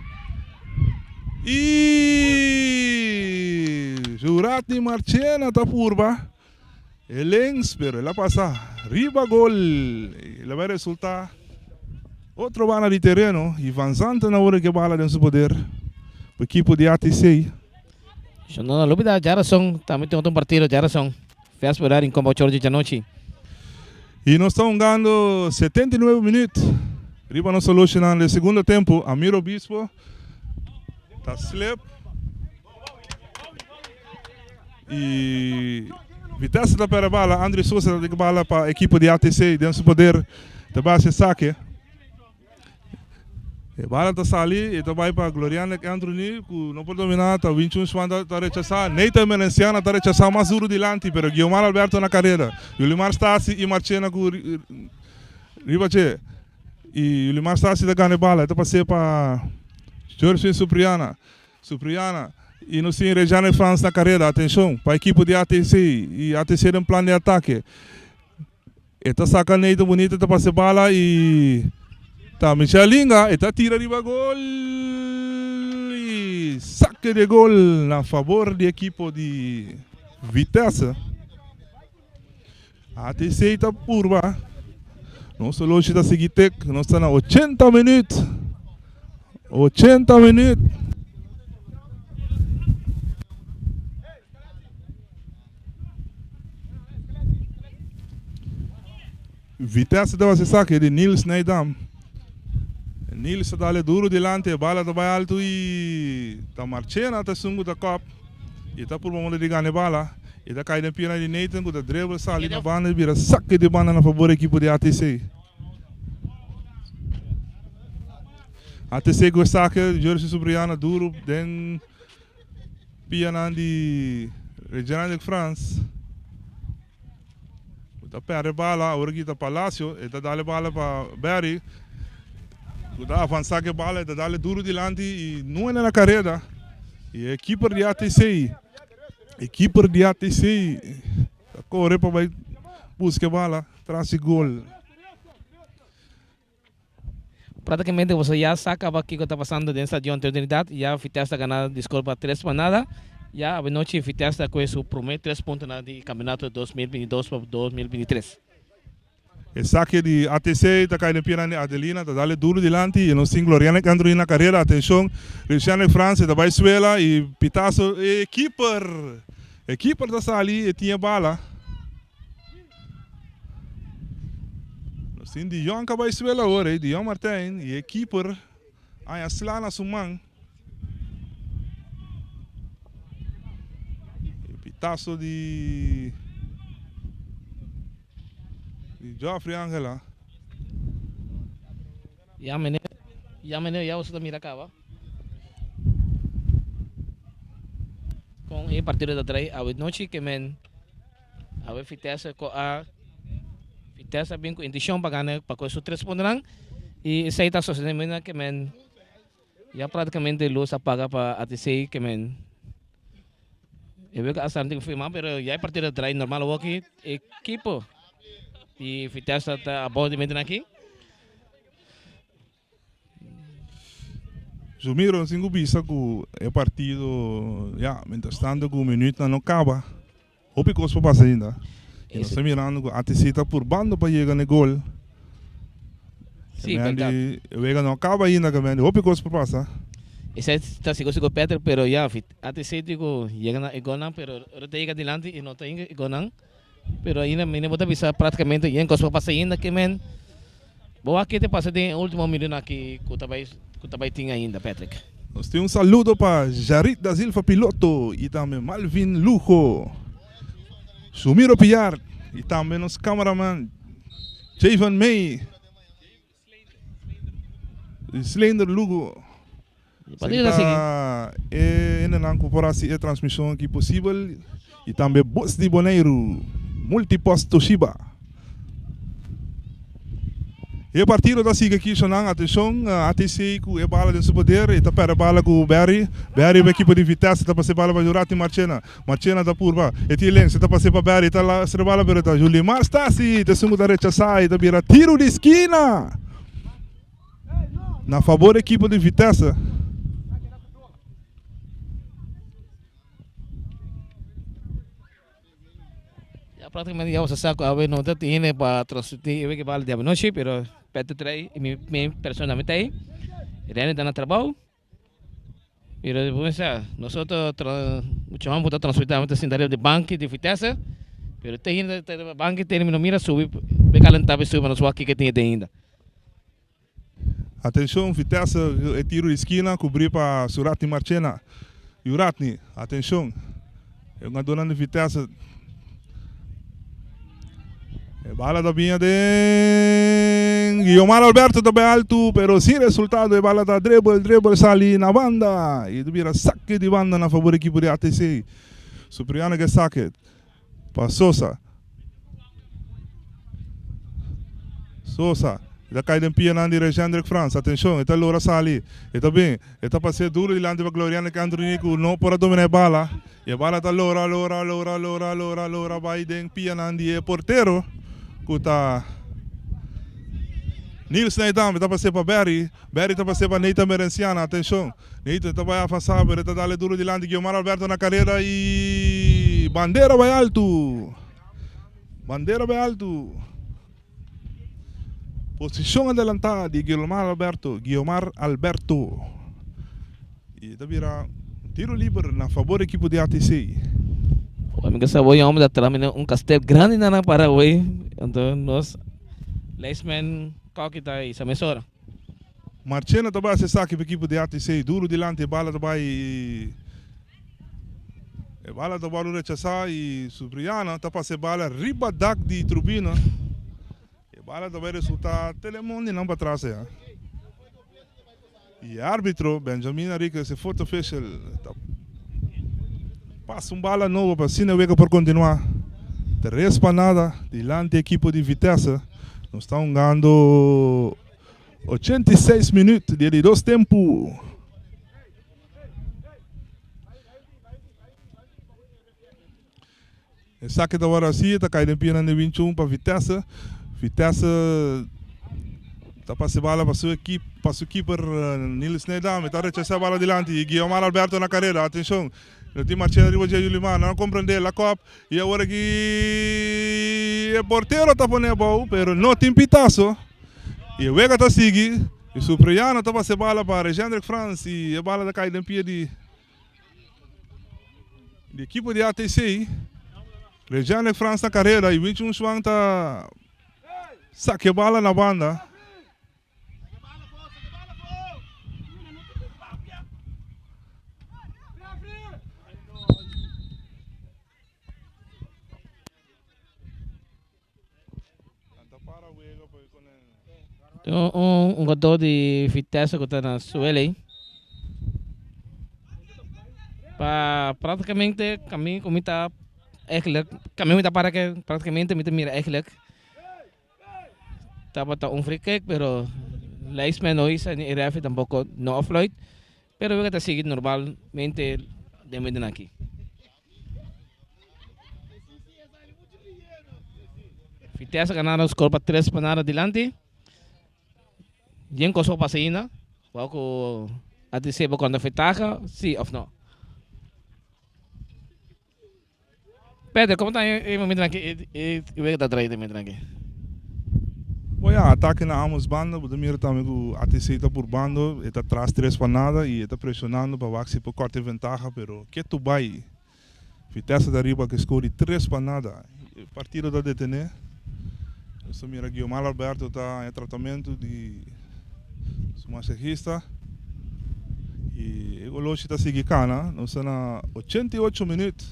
S2: e Juratni Marchena está purba. Ele espera, ela passa riba gol. Ela vai resultar outro bala de terreno e Van Zanten na hora que bala tem seu poder. para a equipe de ATC.
S1: Yo no olvida, Jarason, também tem outro partido, Jarason. Fez por em como 8 de noite.
S2: E nós estamos ganhando 79 minutos. Riba nós solucionando no segundo tempo. Amiro Bispo está slip. E Vitesse da pera bala, André Sousa da bala para a equipe de ATC, dentro do poder da base saque. A bala está sali, e vai para Gloriana Androni, que não pode dominar, está 21 Swanda está rechazar. Neita Menenciana está rechazar mais duro delante, pero Guilherme Alberto na carreira. Yulimar Stasi e Marchena com Ribache. E Yulimar Stasi da ganha bala, está passei para Jorge Supriana. E no sim Rejane France na carreira, atenção, para a equipe de ATC, e ATC tem um plano de ataque. Está sacando Neita bonita, está passei bala e... Tá, Michelinga, está tira riba gol e saque de gol na favor da equipe de Vitesse. A ATC está purba. Nosso longe da Seguitec, nós estamos na 80 minutos. 80 minutos. Vitesse deve ser saque de Nils Neidam. Nils está ali duro delante, a bala está bem alto e está marchando até sungo da cop. E está por uma de ganhar bala. E está caindo em pena de Nathan, com o dribble sai ali na banda e vira saque de banda na favor da equipe de ATC. ATC com o saque, Jorge Subriana duro, den piana de Regional de France. Está perde bala, agora aqui está Palacio, e está dando bala para Barry. Está avançar que bala, está dando duro delante e não é na carreira. E a equipe de ATC, está correndo para buscar bala, traz gol.
S1: Praticamente você já saca o que está passando dentro da oportunidade, já a Vitesse está ganhando desculpa 3 para nada. Já a noite a Vitesse está com seu primeiro 3 pontos no campeonato 2022 para 2023.
S2: O saque de ATC está caindo em pena de Adelina, está dando duro delante e no single Gloriana que andou na carreira, atenção, Cristiano França está vai suela e Pitasso, e keeper está ali e tinha bala. No sim Dion que vai suela agora, Dion Martin e keeper, aí a slana sumang. Pitasso de Geoffrey Angela.
S1: Ya menino, ya você mira cá, va? Com o partido da trás, a noite que men, a Vitesse com a Vitesse bem com intenção para ganhar, para com 3 pontos e isso aí está sucedendo que men, já praticamente luz apaga para ATC que men. Eu vejo que a Santos firma, mas já é partido da trás normal o aqui equipo. E Vitesse está a bola de meter aqui.
S2: Zumiro, assim, o bisa que é partido, já, mientras tanto, que o minuto não acaba. O pico se passa ainda. E nós estamos mirando que a ATC está por bando para chegar no gol.
S1: Sim, verdade.
S2: O Vega não acaba ainda, o pico se passa.
S1: Esse está seguro Peter, pero já, ATC digo, chega na Egonan, pero ahora chega adelante e não tem Egonan. Pero ainda menino bota bisa praticamente yang kos passa ainda que men boa aqui te passa de último minuto aqui que vai tinha ainda Patrick.
S2: Nós temos saludo para Jarit da Silva Piloto e também Malvin Lujo, Sumiro Piar e também nosso cameraman Javan May, Slender Lugo. Ainda não incorporasse a transmissão aqui possível e também Boss de Boneiro. Multipost Toshiba. E o partido da siga aqui, sonang atenção, ATC com a bala de seu poder, e tapera bala com o Barry é a equipe de Vitesse, está passando bala para Jurati Marchena da Purba, e Tilen, está passando para Barry, está lá, se bala para o Julimar Stasi, está sendo da rechazar, está vira tiro de esquina. Na favor da equipe de Vitesse.
S1: Praticamente ya você sabe a não tem para transmitir o que vale de noite, pero Petro trai e minha personalmente aí, ele ainda na trabalho. Pero después, nosotros chamamos para transportar muita cintaria de banco de Vitesse, pero tem ainda banco terminou mira subir, be calentar be subir, mas só aqui que tem ainda.
S2: Atenção, Vitesse, é tiro de esquina, cobrir para Suratni Marchena. Suratni, atenção. É uma dona de Vitesse. É bala da binha de Guilherme Alberto também alto, pero sem resultado. É bala da dribble sali na banda. E vira saque de banda na favor da equipe de ATC. Supriano que saque. Para Sosa. Da cai de pia na direção de France. Atenção, está Laura Sali. Está bem. Está passando duro de lante para Gloriana Candronico. Não para dominar a bala. E a bala está Laura. Biden pia na die porteiro. Kuta Nils Neidam está passando para Barry. Barry está passando para Neita Merenciana. Atenção. Neita está vai avançar. Está dando duro de lante. Guilherme Alberto na carreira. E bandeira vai alto. Posição adelantada de Guilherme Alberto. E está vira tiro livre na favor da equipe de ATC.
S1: O amigo saboi homem da trama castelo grande na Paraguai. Então nós Leisman Coquita e Samesora.
S2: Marchena também acessar a equipe de ATC. Duro delante, bala também. Bala da bola rechazar e Supriana está passando bala riba dak de Trubina. Bala também resulta telemundo não para trás. E árbitro Benjamin Arica, esse foto official, passa bala nova para Sinewega por continuar. 3 para nada, delante da equipe de Vitesse. Nós estamos ganhando 86 minutos de 2 tempos. O saque da hora assim, está caindo em pena de 21 para Vitesse. Vitesse está passando bala para sua equipe, para o keeper Nils Neidam, está rechazando a bala delante e Guilherme Alberto na carreira, atenção, o time Marchena arriba de Julimar, não compreende a copa e agora que o porteiro está pondo a bola, mas não tem pitaço e o Vega está seguindo e o Supriano está passando bala para Gendrik France e a bala está caindo em pé de equipe de ATC. Gendrik France na carreira e 21 Swang está saque bala na banda.
S1: Então, jogador de Vitesse que está na Sueli. Para praticamente caminho como está caminho está para que praticamente me mira eigenlijk. Estaba un free kick, pero Leisman no hizo ni ref tampoco no offload, pero veo que sigue normalmente de medio aquí. Vitesse ganaron os corpos 3 para nada adelante. Bien cosa pasina, poco anticipo cuando fetaja, sí o no. Pedro, ¿cómo está el momento aquí? Y veo que está atrás de medio aquí.
S2: Olha, ataque na ambos bandas, o Demir também o ATC está por bando, está atrás 3 para nada e está pressionando para Baxi por corte ventaja, pero que tu vai? Vitesse da riba que escolhe 3 para nada. O partido está detener. O mira Guilherme Alberto está em tratamento de massagista e o Lochi está seguindo cana, nós estamos na 88 minutos.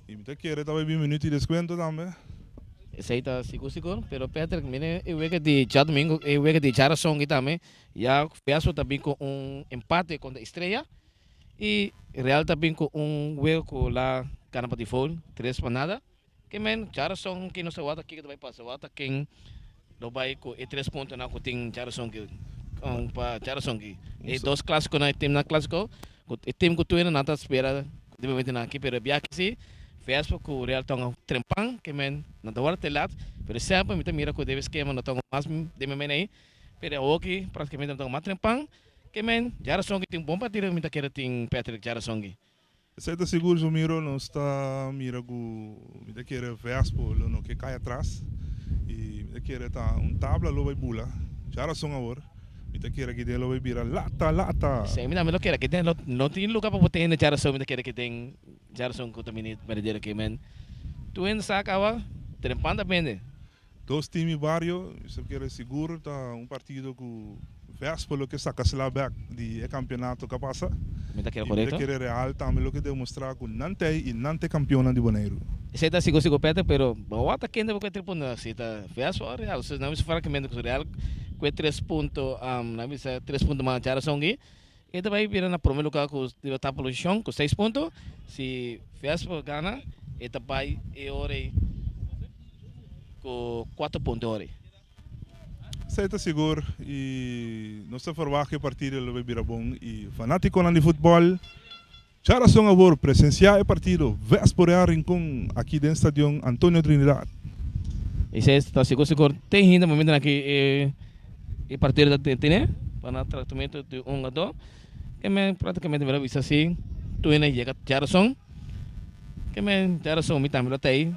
S2: E me quer também 20 minutos de desconto também.
S1: Esse aí está seguro, pero Peter, mire, eu vejo que de domingo, eu vejo que de Charasong também, já fez também com empate contra a Estrela e Real também com jogo com a Canapa de Fol, 3 para nada. Que men Charasong que não se vota aqui que vai passar, vota quem não vai com 3 pontos na que tem Charasong para Charasong. E 2 clássicos na time na clássico, o time que tu ainda não está espera de momento aqui, pero bia que sim. Fez porque o Real tonga trempang, que men não está hora telat, pero sempre me mira que deve esquema não tonga mais de men aí, pero hoje praticamente não tonga mais trempang, que men Charasong tem bom partido, me quer tem Patrick Charasong.
S2: Você está seguro, Jomiro, não está mira que me quer Vespo, não que cai atrás e me quer tá tabla lo vai bula, Charasong agora, Ita kira que dele vai virar lata.
S1: Sim, me lo quero que tem não tem lugar para botar na geração, me quero que tem geração que também perder que men. Tu en sacava, trempanda bende.
S2: Dois times barrio, isso quer seguro tá partido com Vespa lo que saca lá back de campeonato que passa.
S1: Me tá quero correto.
S2: Me quer real também lo que demonstrar com Nante campeão de Bonaire.
S1: Isso tá sigo peta, pero bawa tá quente porque tripunda, se tá Vespa real, se não me fala que mende com real, com 3 pontos, não me 3 pontos mais geração aqui. E também vira na primeiro lugar com a tá posição com 6 pontos. Se Vespa ganha, e também é hora com 4 pontos hora.
S2: Zij está seguro e não se verwacht que a partida vai virar bom e fanático de futebol. Já são agora presenciar o partido Vespa Rincón aqui dentro do estádio Antônio Trinidad.
S1: E se está seguro tem ainda momento aqui e partido da TNT para tratamento de a 2 que me praticamente vai vir assim tu ainda chega geração que me geração me também lá aí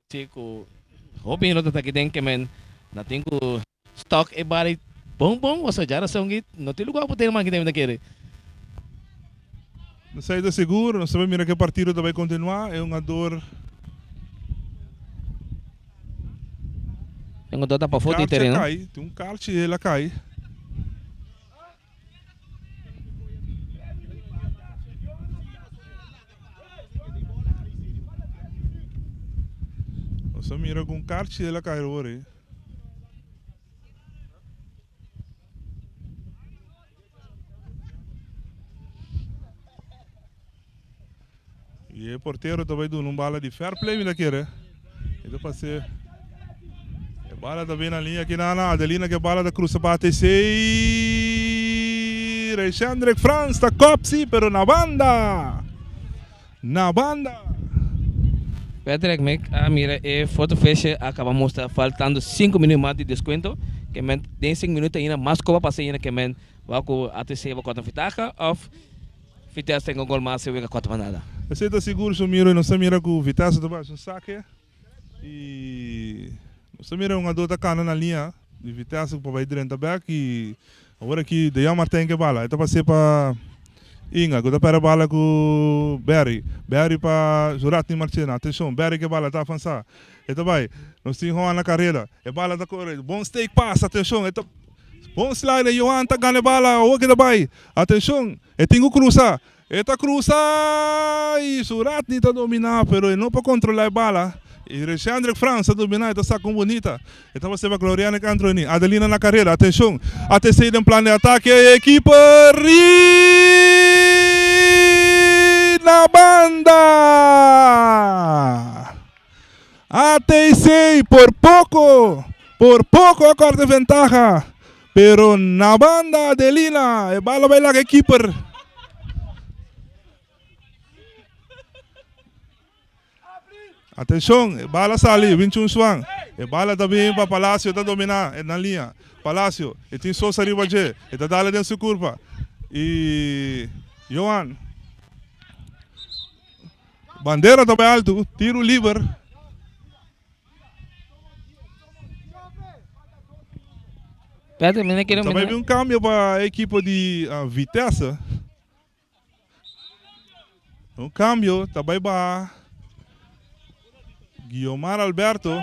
S1: se com hobby não tá aqui tem que me não tem com stock e bari bom você geração que não tem lugar para ter mais que tem naquele.
S2: Não sei de seguro, não sabemos mira que o partido vai continuar, é uma dor.
S1: Tem uma dor para foto e terreno.
S2: Tem um kart e ela cai. Você mira com um kart e ela cai agora. E o porteiro também deu uma bala de fair play, me quer. Então passei. A bala também na linha aqui na Adelina, que a bala da cruz bate sei. Alexandre Franz da Copsi, pero na banda. Na banda.
S1: Patrick, mira, foto fecha acabamos faltando 5 minutos mais de desconto. Que men tem 5 minutos ainda mais copa para ainda que men vai com até se vai contar fitaca of Vitesse tem um gol mais e vai contar nada.
S2: Você está seguro, seu miro, não se mira com o Vitesse do baixo saque e não se mira uma dota cana na linha de Vitesse para vai dentro da back e agora aqui de Martin que bala, então passei para Inga, agora para bala com Barry para Jurati Martina, atenção, Barry que bala está avançar, então vai, nós temos na carreira, a bala está correndo, bom stake pass, atenção, então bom slide, Johan está ganhando bala, o que está vai, atenção, e tem que cruzar. Eta cruza e Surat está dominar, pero não para controlar a bala. E Alexandre França dominar, está saco bonita. Então você vai Gloriana Cantroni, Adelina na carreira, atenção, até sair em plano de ataque, equipe na banda. Até sair por pouco a quarta ventaja, pero na banda Adelina, a bala vai lá que equipe. Atenção, bala sali, 21 swang. E bala também para Palácio, está dominar na linha. Palácio, e tem só saliva de, está dando dentro da curva. E Johan, bandeira também alto, tiro livre. Também vi um câmbio para a equipe de Vitesse. Um câmbio, também para Guiomar Alberto.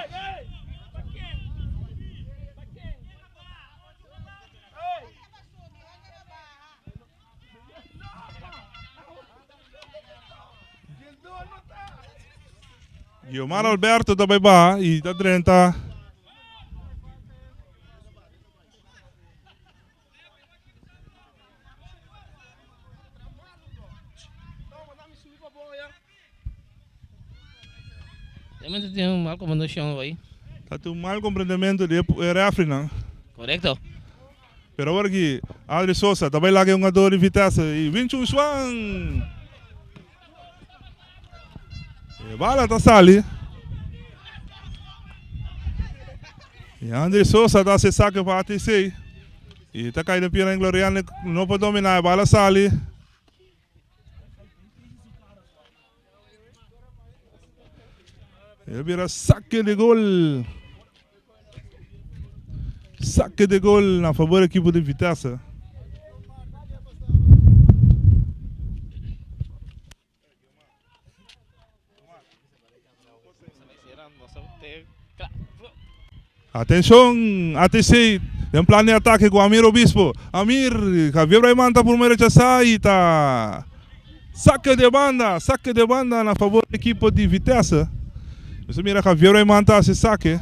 S2: Guiomar Alberto também vai e está 30.
S1: Também tem um mal compreensão aí.
S2: Tem um mal compreendimento de refri, não?
S1: Correto.
S2: Pero agora aqui, Adri Souza, também lá que é um jogador de Vitesse. E 21 Swan. E bala está sali. E André Souza dá se saque para a ATC. E está caindo pira em Gloriana, não pode dominar, a bala sali. Ele vira saque de gol. saque de gol na favor da equipe de Vitesse. Atenção, ATC, tem plano de ataque com Amir Obispo. Amir, Javier Braiman está por meio de sair, tá. Saque de banda na favor da equipe de Vitesse. Você mira Javier Braiman está se saque.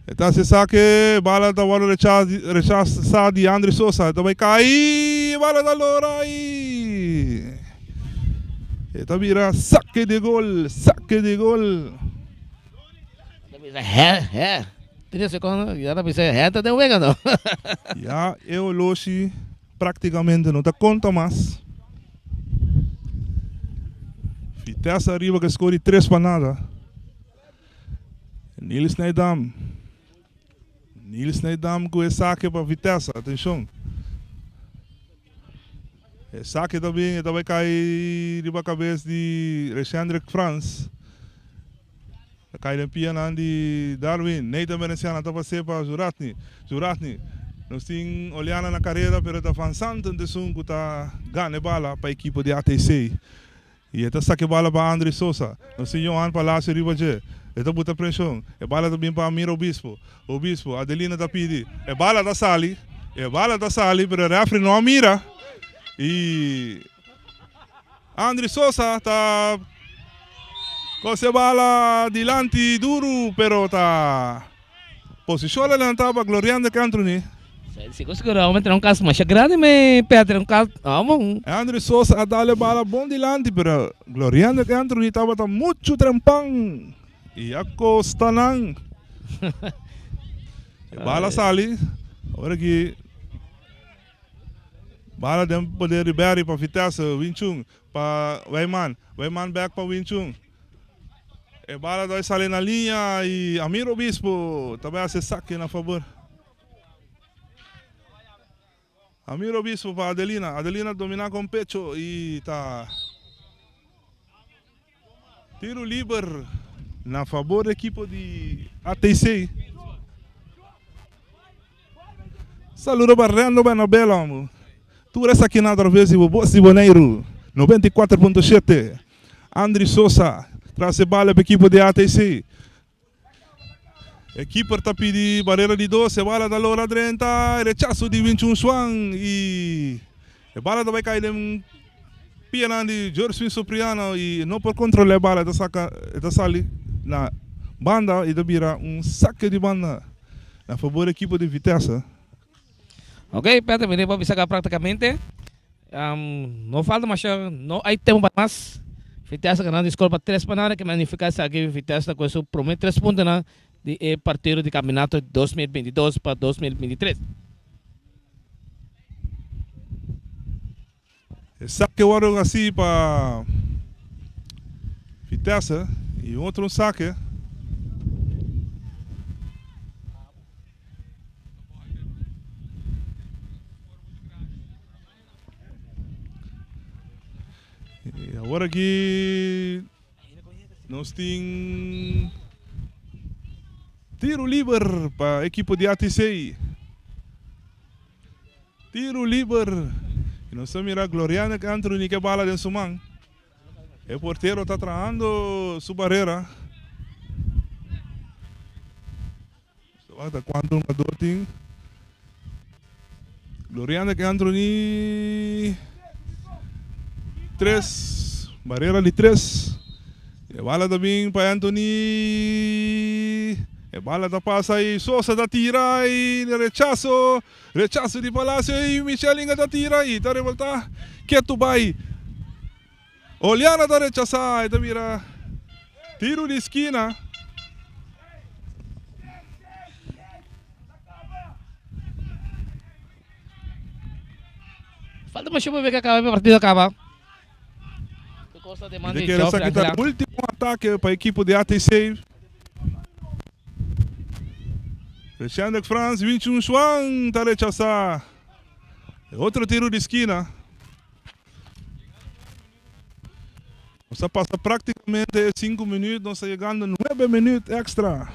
S2: Está se saque, bala da bola rechaçada de André Sousa. Então vai cair, bala da Lora aí. Está vira saque de gol.
S1: 30 segundos, já não precisa reta de Wega, não.
S2: Já eu Loshi praticamente não dá conta mais. Vitesse arriba que escolhe 3 para nada. Niels Neidam com esse saque para Vitesse, atenção. Esse saque também vai cair riba a cabeça de Alexandre Franz. Cai na piana de Darwin, Neita Merenciana está passando para Juratni. Nós temos olhando na carreira, mas está avançando de sungo, está ganhando bala para a equipe de ATC. E está saque bala para André Sousa. Nós temos Johan Palácio Ribaje. Está bota pressão. É bala também para Amir Obispo. Adelina está pedindo. É bala da Sali, mas o refri não mira. E André Sousa está com essa bala dilante duro, pero está posição levantada para Gloriano Cantroni.
S1: Se seguramente é um caso mais grande, mas Pedro, um caso.
S2: André Sousa dá a bala bom dilante, pero Gloriano Cantroni estava muito trampão. E a costa não. Bala Sali, agora que bala de poder Ribery para Vitesse, Winchung, para Weiman back para Winchung. E bala vai sair na linha e Amir Obispo também se saque na favor. Amir Obispo para Adelina dominar com o pecho e tá. Tiro livre na favor da equipe de ATC. Saludo barrendo bem na bela, amor. Tu resta aqui na outra vez, o Boss de Boneiro, 94.7. André Sousa, traz a bala para a equipe de ATC. A equipe está pedindo barreira de 12, a bala da Lora 30, rechaço de 21 Swan e a bala vai cair em piano de Jorge Supriano e não por controlar a bala, está sali na banda e vira saque de banda na favor da equipe de Vitesse.
S1: Ok, Pedro, me vou avisar praticamente. Não falta mais, não há tempo para mais. Vitesse ganhando escola para 3 para que magnifica-se aqui Vitesse com isso promete 3 pontos na de partido de campeonato de 2022 para 2023.
S2: Saque o ano assim para Vitesse e outro saque. E agora aqui nós temos tiro livre para a equipe de ATC. Tiro livre. E nós estamos mirando Gloriano Cantroni que bala de Suman. O porteiro está trabalhando sua barreira. Quando um adulto Gloriano Cantroni 3, barreira de 3. E bala também para Anthony. E bala da passa aí, Sousa da tira e rechaço de Palácio e Michelinha da tira e tá revoltar. Que tu vai? Olhando da rechaçar e tá vira tiro de esquina.
S1: Falta mais chuva ver que acaba a partida acaba.
S2: Ele quer sacar o último ataque para a equipe de ATC. Alexandre Franz, 21 Swan, está rechaçar. Outro tiro de esquina. Você passa praticamente 5 minutos, nós estamos chegando a 9 minutos extra.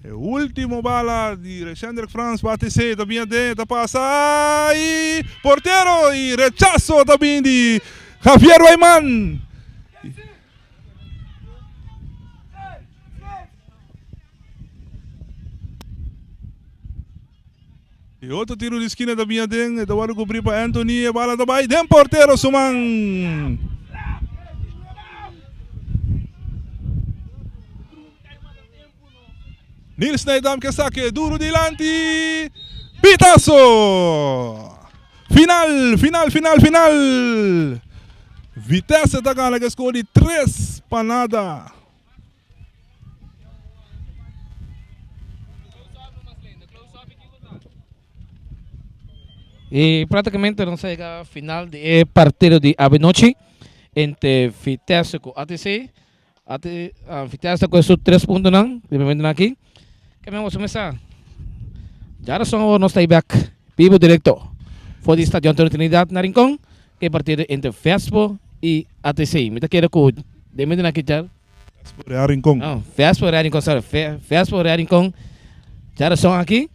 S2: E último bala de Rechendrick Franz para ATC, também dentro, passa e porteiro e rechaço também de Javier Wayman. E outro tiro de esquina também dentro, da hora cobrir para Anthony, a bala também dentro, porteiro Suman. Nils Neidam que saque, duro dilante, pitazo! Final! Vitesse da Gana que score de 3 para nada.
S1: E praticamente não sei a final de partido de Abenochi entre Vitesse e ATC. Vitesse com esses 3 pontos não, de aqui. Que vamos começar. Já são nós está back. Vivo direto. Foi do estádio Antônio Trinidad na Rincón, que é partido entre Fespo e ATC. Me tá querendo que de medo aqui já.
S2: Fespo e Rincón.
S1: Fespo e Rincón, sorry. Fespo e Rincón. Já são aqui.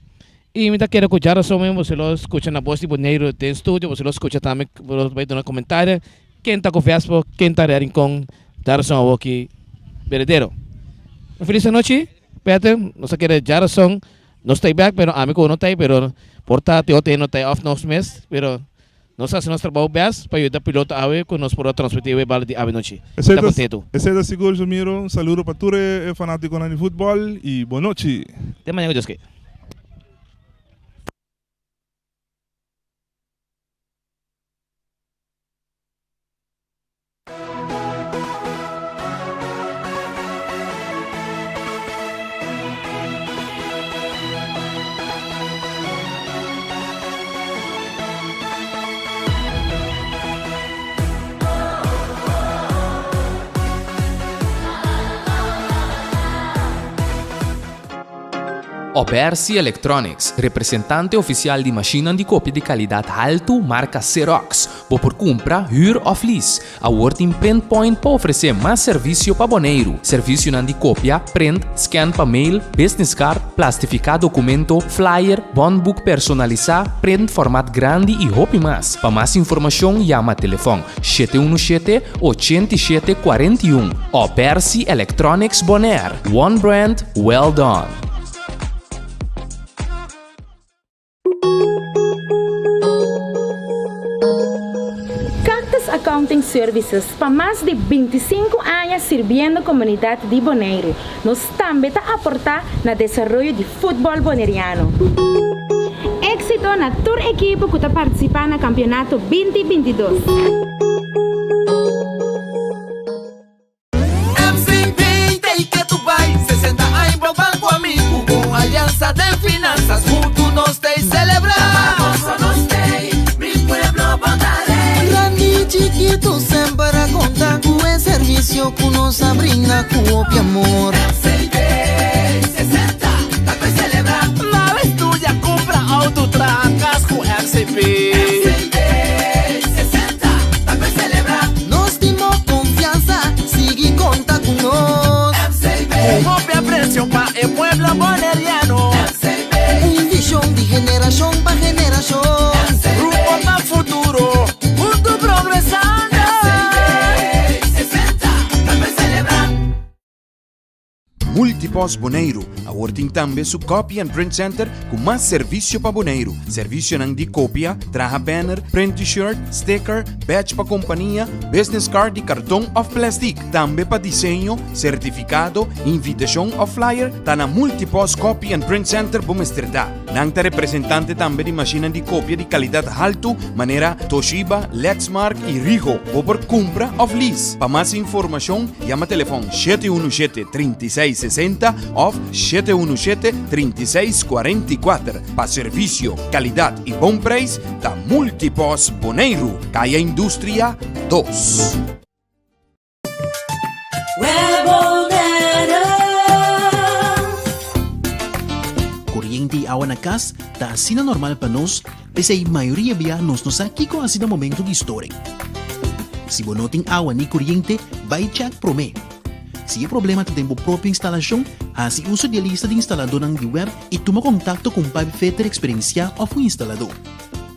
S1: E me tá querendo que já são mesmo, você lo escuta na voz de Boneiro de estúdio, você lo escuta também, você vai dar um comentário. Quem tá com Fespo, quem tá em Rincón, já são aqui verdadeiro. Feliz noite. Peter, não sei que é Jarason, não está back, pero amigo não está, pero portátil tem não está off nos mês, pero nós fazemos trabalho bem para ajudar o piloto a ver que nós podemos transmitir o bala de ave noite. Está contento.
S2: Esse é seguro, Jamiro. Um saludo para todos os fanáticos de futebol e boa noite.
S1: Até amanhã, Deus que.
S3: Opersi Electronics, representante oficial de máquina de cópia de qualidade alto, marca Xerox. Por compra, huur of lease. A Working Print Point para oferecer mais serviço para boneiro. Serviço de cópia, print, scan para mail, business card, plastificar documento, flyer, bondbook personalizar, print formato grande e roupa mais. Para mais informação, chama telefone 717-8741. Opersi Electronics Bonaire. One brand, well done.
S4: Accounting Services, para mais de 25 anos servindo a comunidade de Bonaire. Nós também está aportar no desenvolvimento de futebol boneriano. Éxito na tour equipe que está participando no campeonato 2022.
S5: MCP, tem que tu vai, 60 anos pro banco amigo, com aliança de finanças, juntos nós te celebrar. Nós te, mi pueblo bondaré.
S8: Chiquito sempre a contar com o serviço que nos brinda com o amor.
S5: MCP 60, tá pra celebrar. Na estúdia compra autotracas com MCP 60, tá pra celebrar.
S8: Nós temos confiança, sigue conta com nós.
S5: MCP, copia preço para o pueblo boneriano. MCP,
S8: visão de geração para geração.
S5: Grupo para futuro.
S6: Multipos Boneiro, a working também su Copy and Print Center com mais serviço para boneiro. Serviço de cópia, traja banner, print t-shirt, sticker, badge para companhia, business card e cartão of plastic. Também para desenho, certificado, invitação ou flyer, tá na Multipos Copy and Print Center Bumesterdá. Nangta representante também de máquina de cópia de qualidade alto, maneira Toshiba, Lexmark e Ricoh. Por compra of lease. Para mais informação, chama telefone 717-3660 ou 717-3644. Para serviço, qualidade e bom preço, da Multipos Boneiro, Caia Indústria 2.
S7: Corriente e água na casa está assim normal para nós, mas a maioria de nós não aqui com assim momento de história. Se você não tem água nem corriente, vai check promê. Se é problema tem a própria instalação, assim uso de lista de instalador ng web e toma contato com Pipe Fitter Experiencia ou o instalador.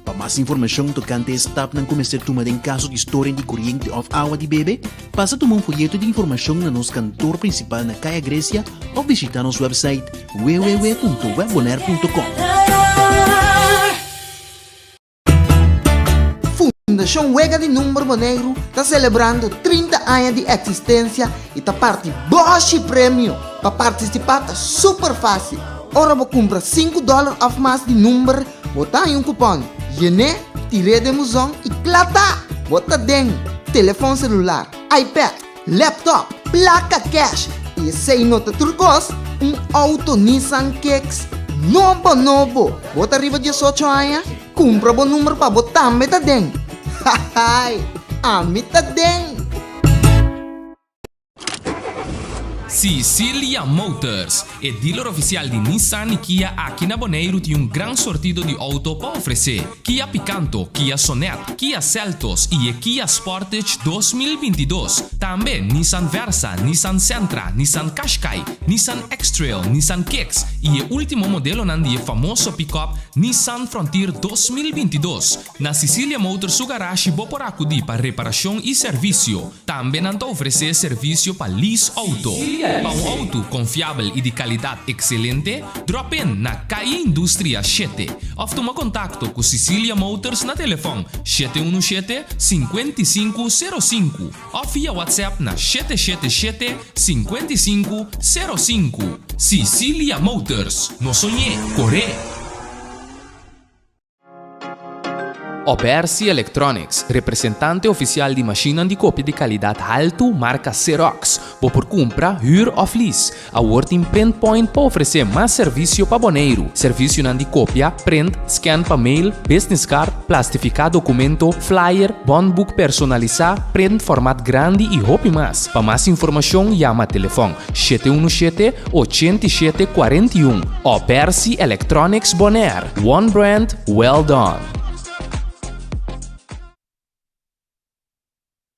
S7: Para mais informação tocante a step ng começar tomar em caso de história de corrente ou água de bebê, passa a tomar um folheto de informação na nosso cantor principal na Caia Grécia ou visitar nosso website www.webbonaire.com.
S8: Fundação Wega de Número Boneiro está celebrando 30 anos de existência e está parte Bosch Prêmio. Para participar está super fácil. Ora vou comprar $5 a mais de número, botar em um cupom. Yene, tire de musão e clata. Bota dentro, telefone celular, iPad, laptop, placa cash e sem nota turcos, auto Nissan Kicks novo. Bota arriba 18 anos, compra bom número para botar meta dentro. Hahay, amita dentro.
S3: Sicilia Motors, é dealer oficial de Nissan e Kia aqui na Bonaire tem grande sortido de auto para oferecer. Kia Picanto, Kia Sonet, Kia Seltos e Kia Sportage 2022. Também Nissan Versa, Nissan Sentra, Nissan Qashqai, Nissan X-Trail, Nissan Kicks e o último modelo de famoso pick-up Nissan Frontier 2022. Na Sicilia Motors, o garagem por acudir para reparação e serviço. Também não oferecer serviço para lease auto. Para um auto confiável e de qualidade excelente, drop in na Caia Indústria 7. Ou toma contato com Sicilia Motors na telefone 717-5505 ou via WhatsApp na 777-5505. Sicilia Motors, no sonhé, corre! Obersi Electronics, representante oficial de máquina de cópia de qualidade alto, marca Xerox. Por compra, huur ou lease. A Working Print Point para oferecer mais serviço para Bonaire. Serviço de cópia, print, scan para mail, business card, plastificar documento, flyer, bondbook personalizar, print formato grande e roupa mais. Para mais informação, chama telefone 717-8741. Obersi Electronics Bonaire. One brand, well done.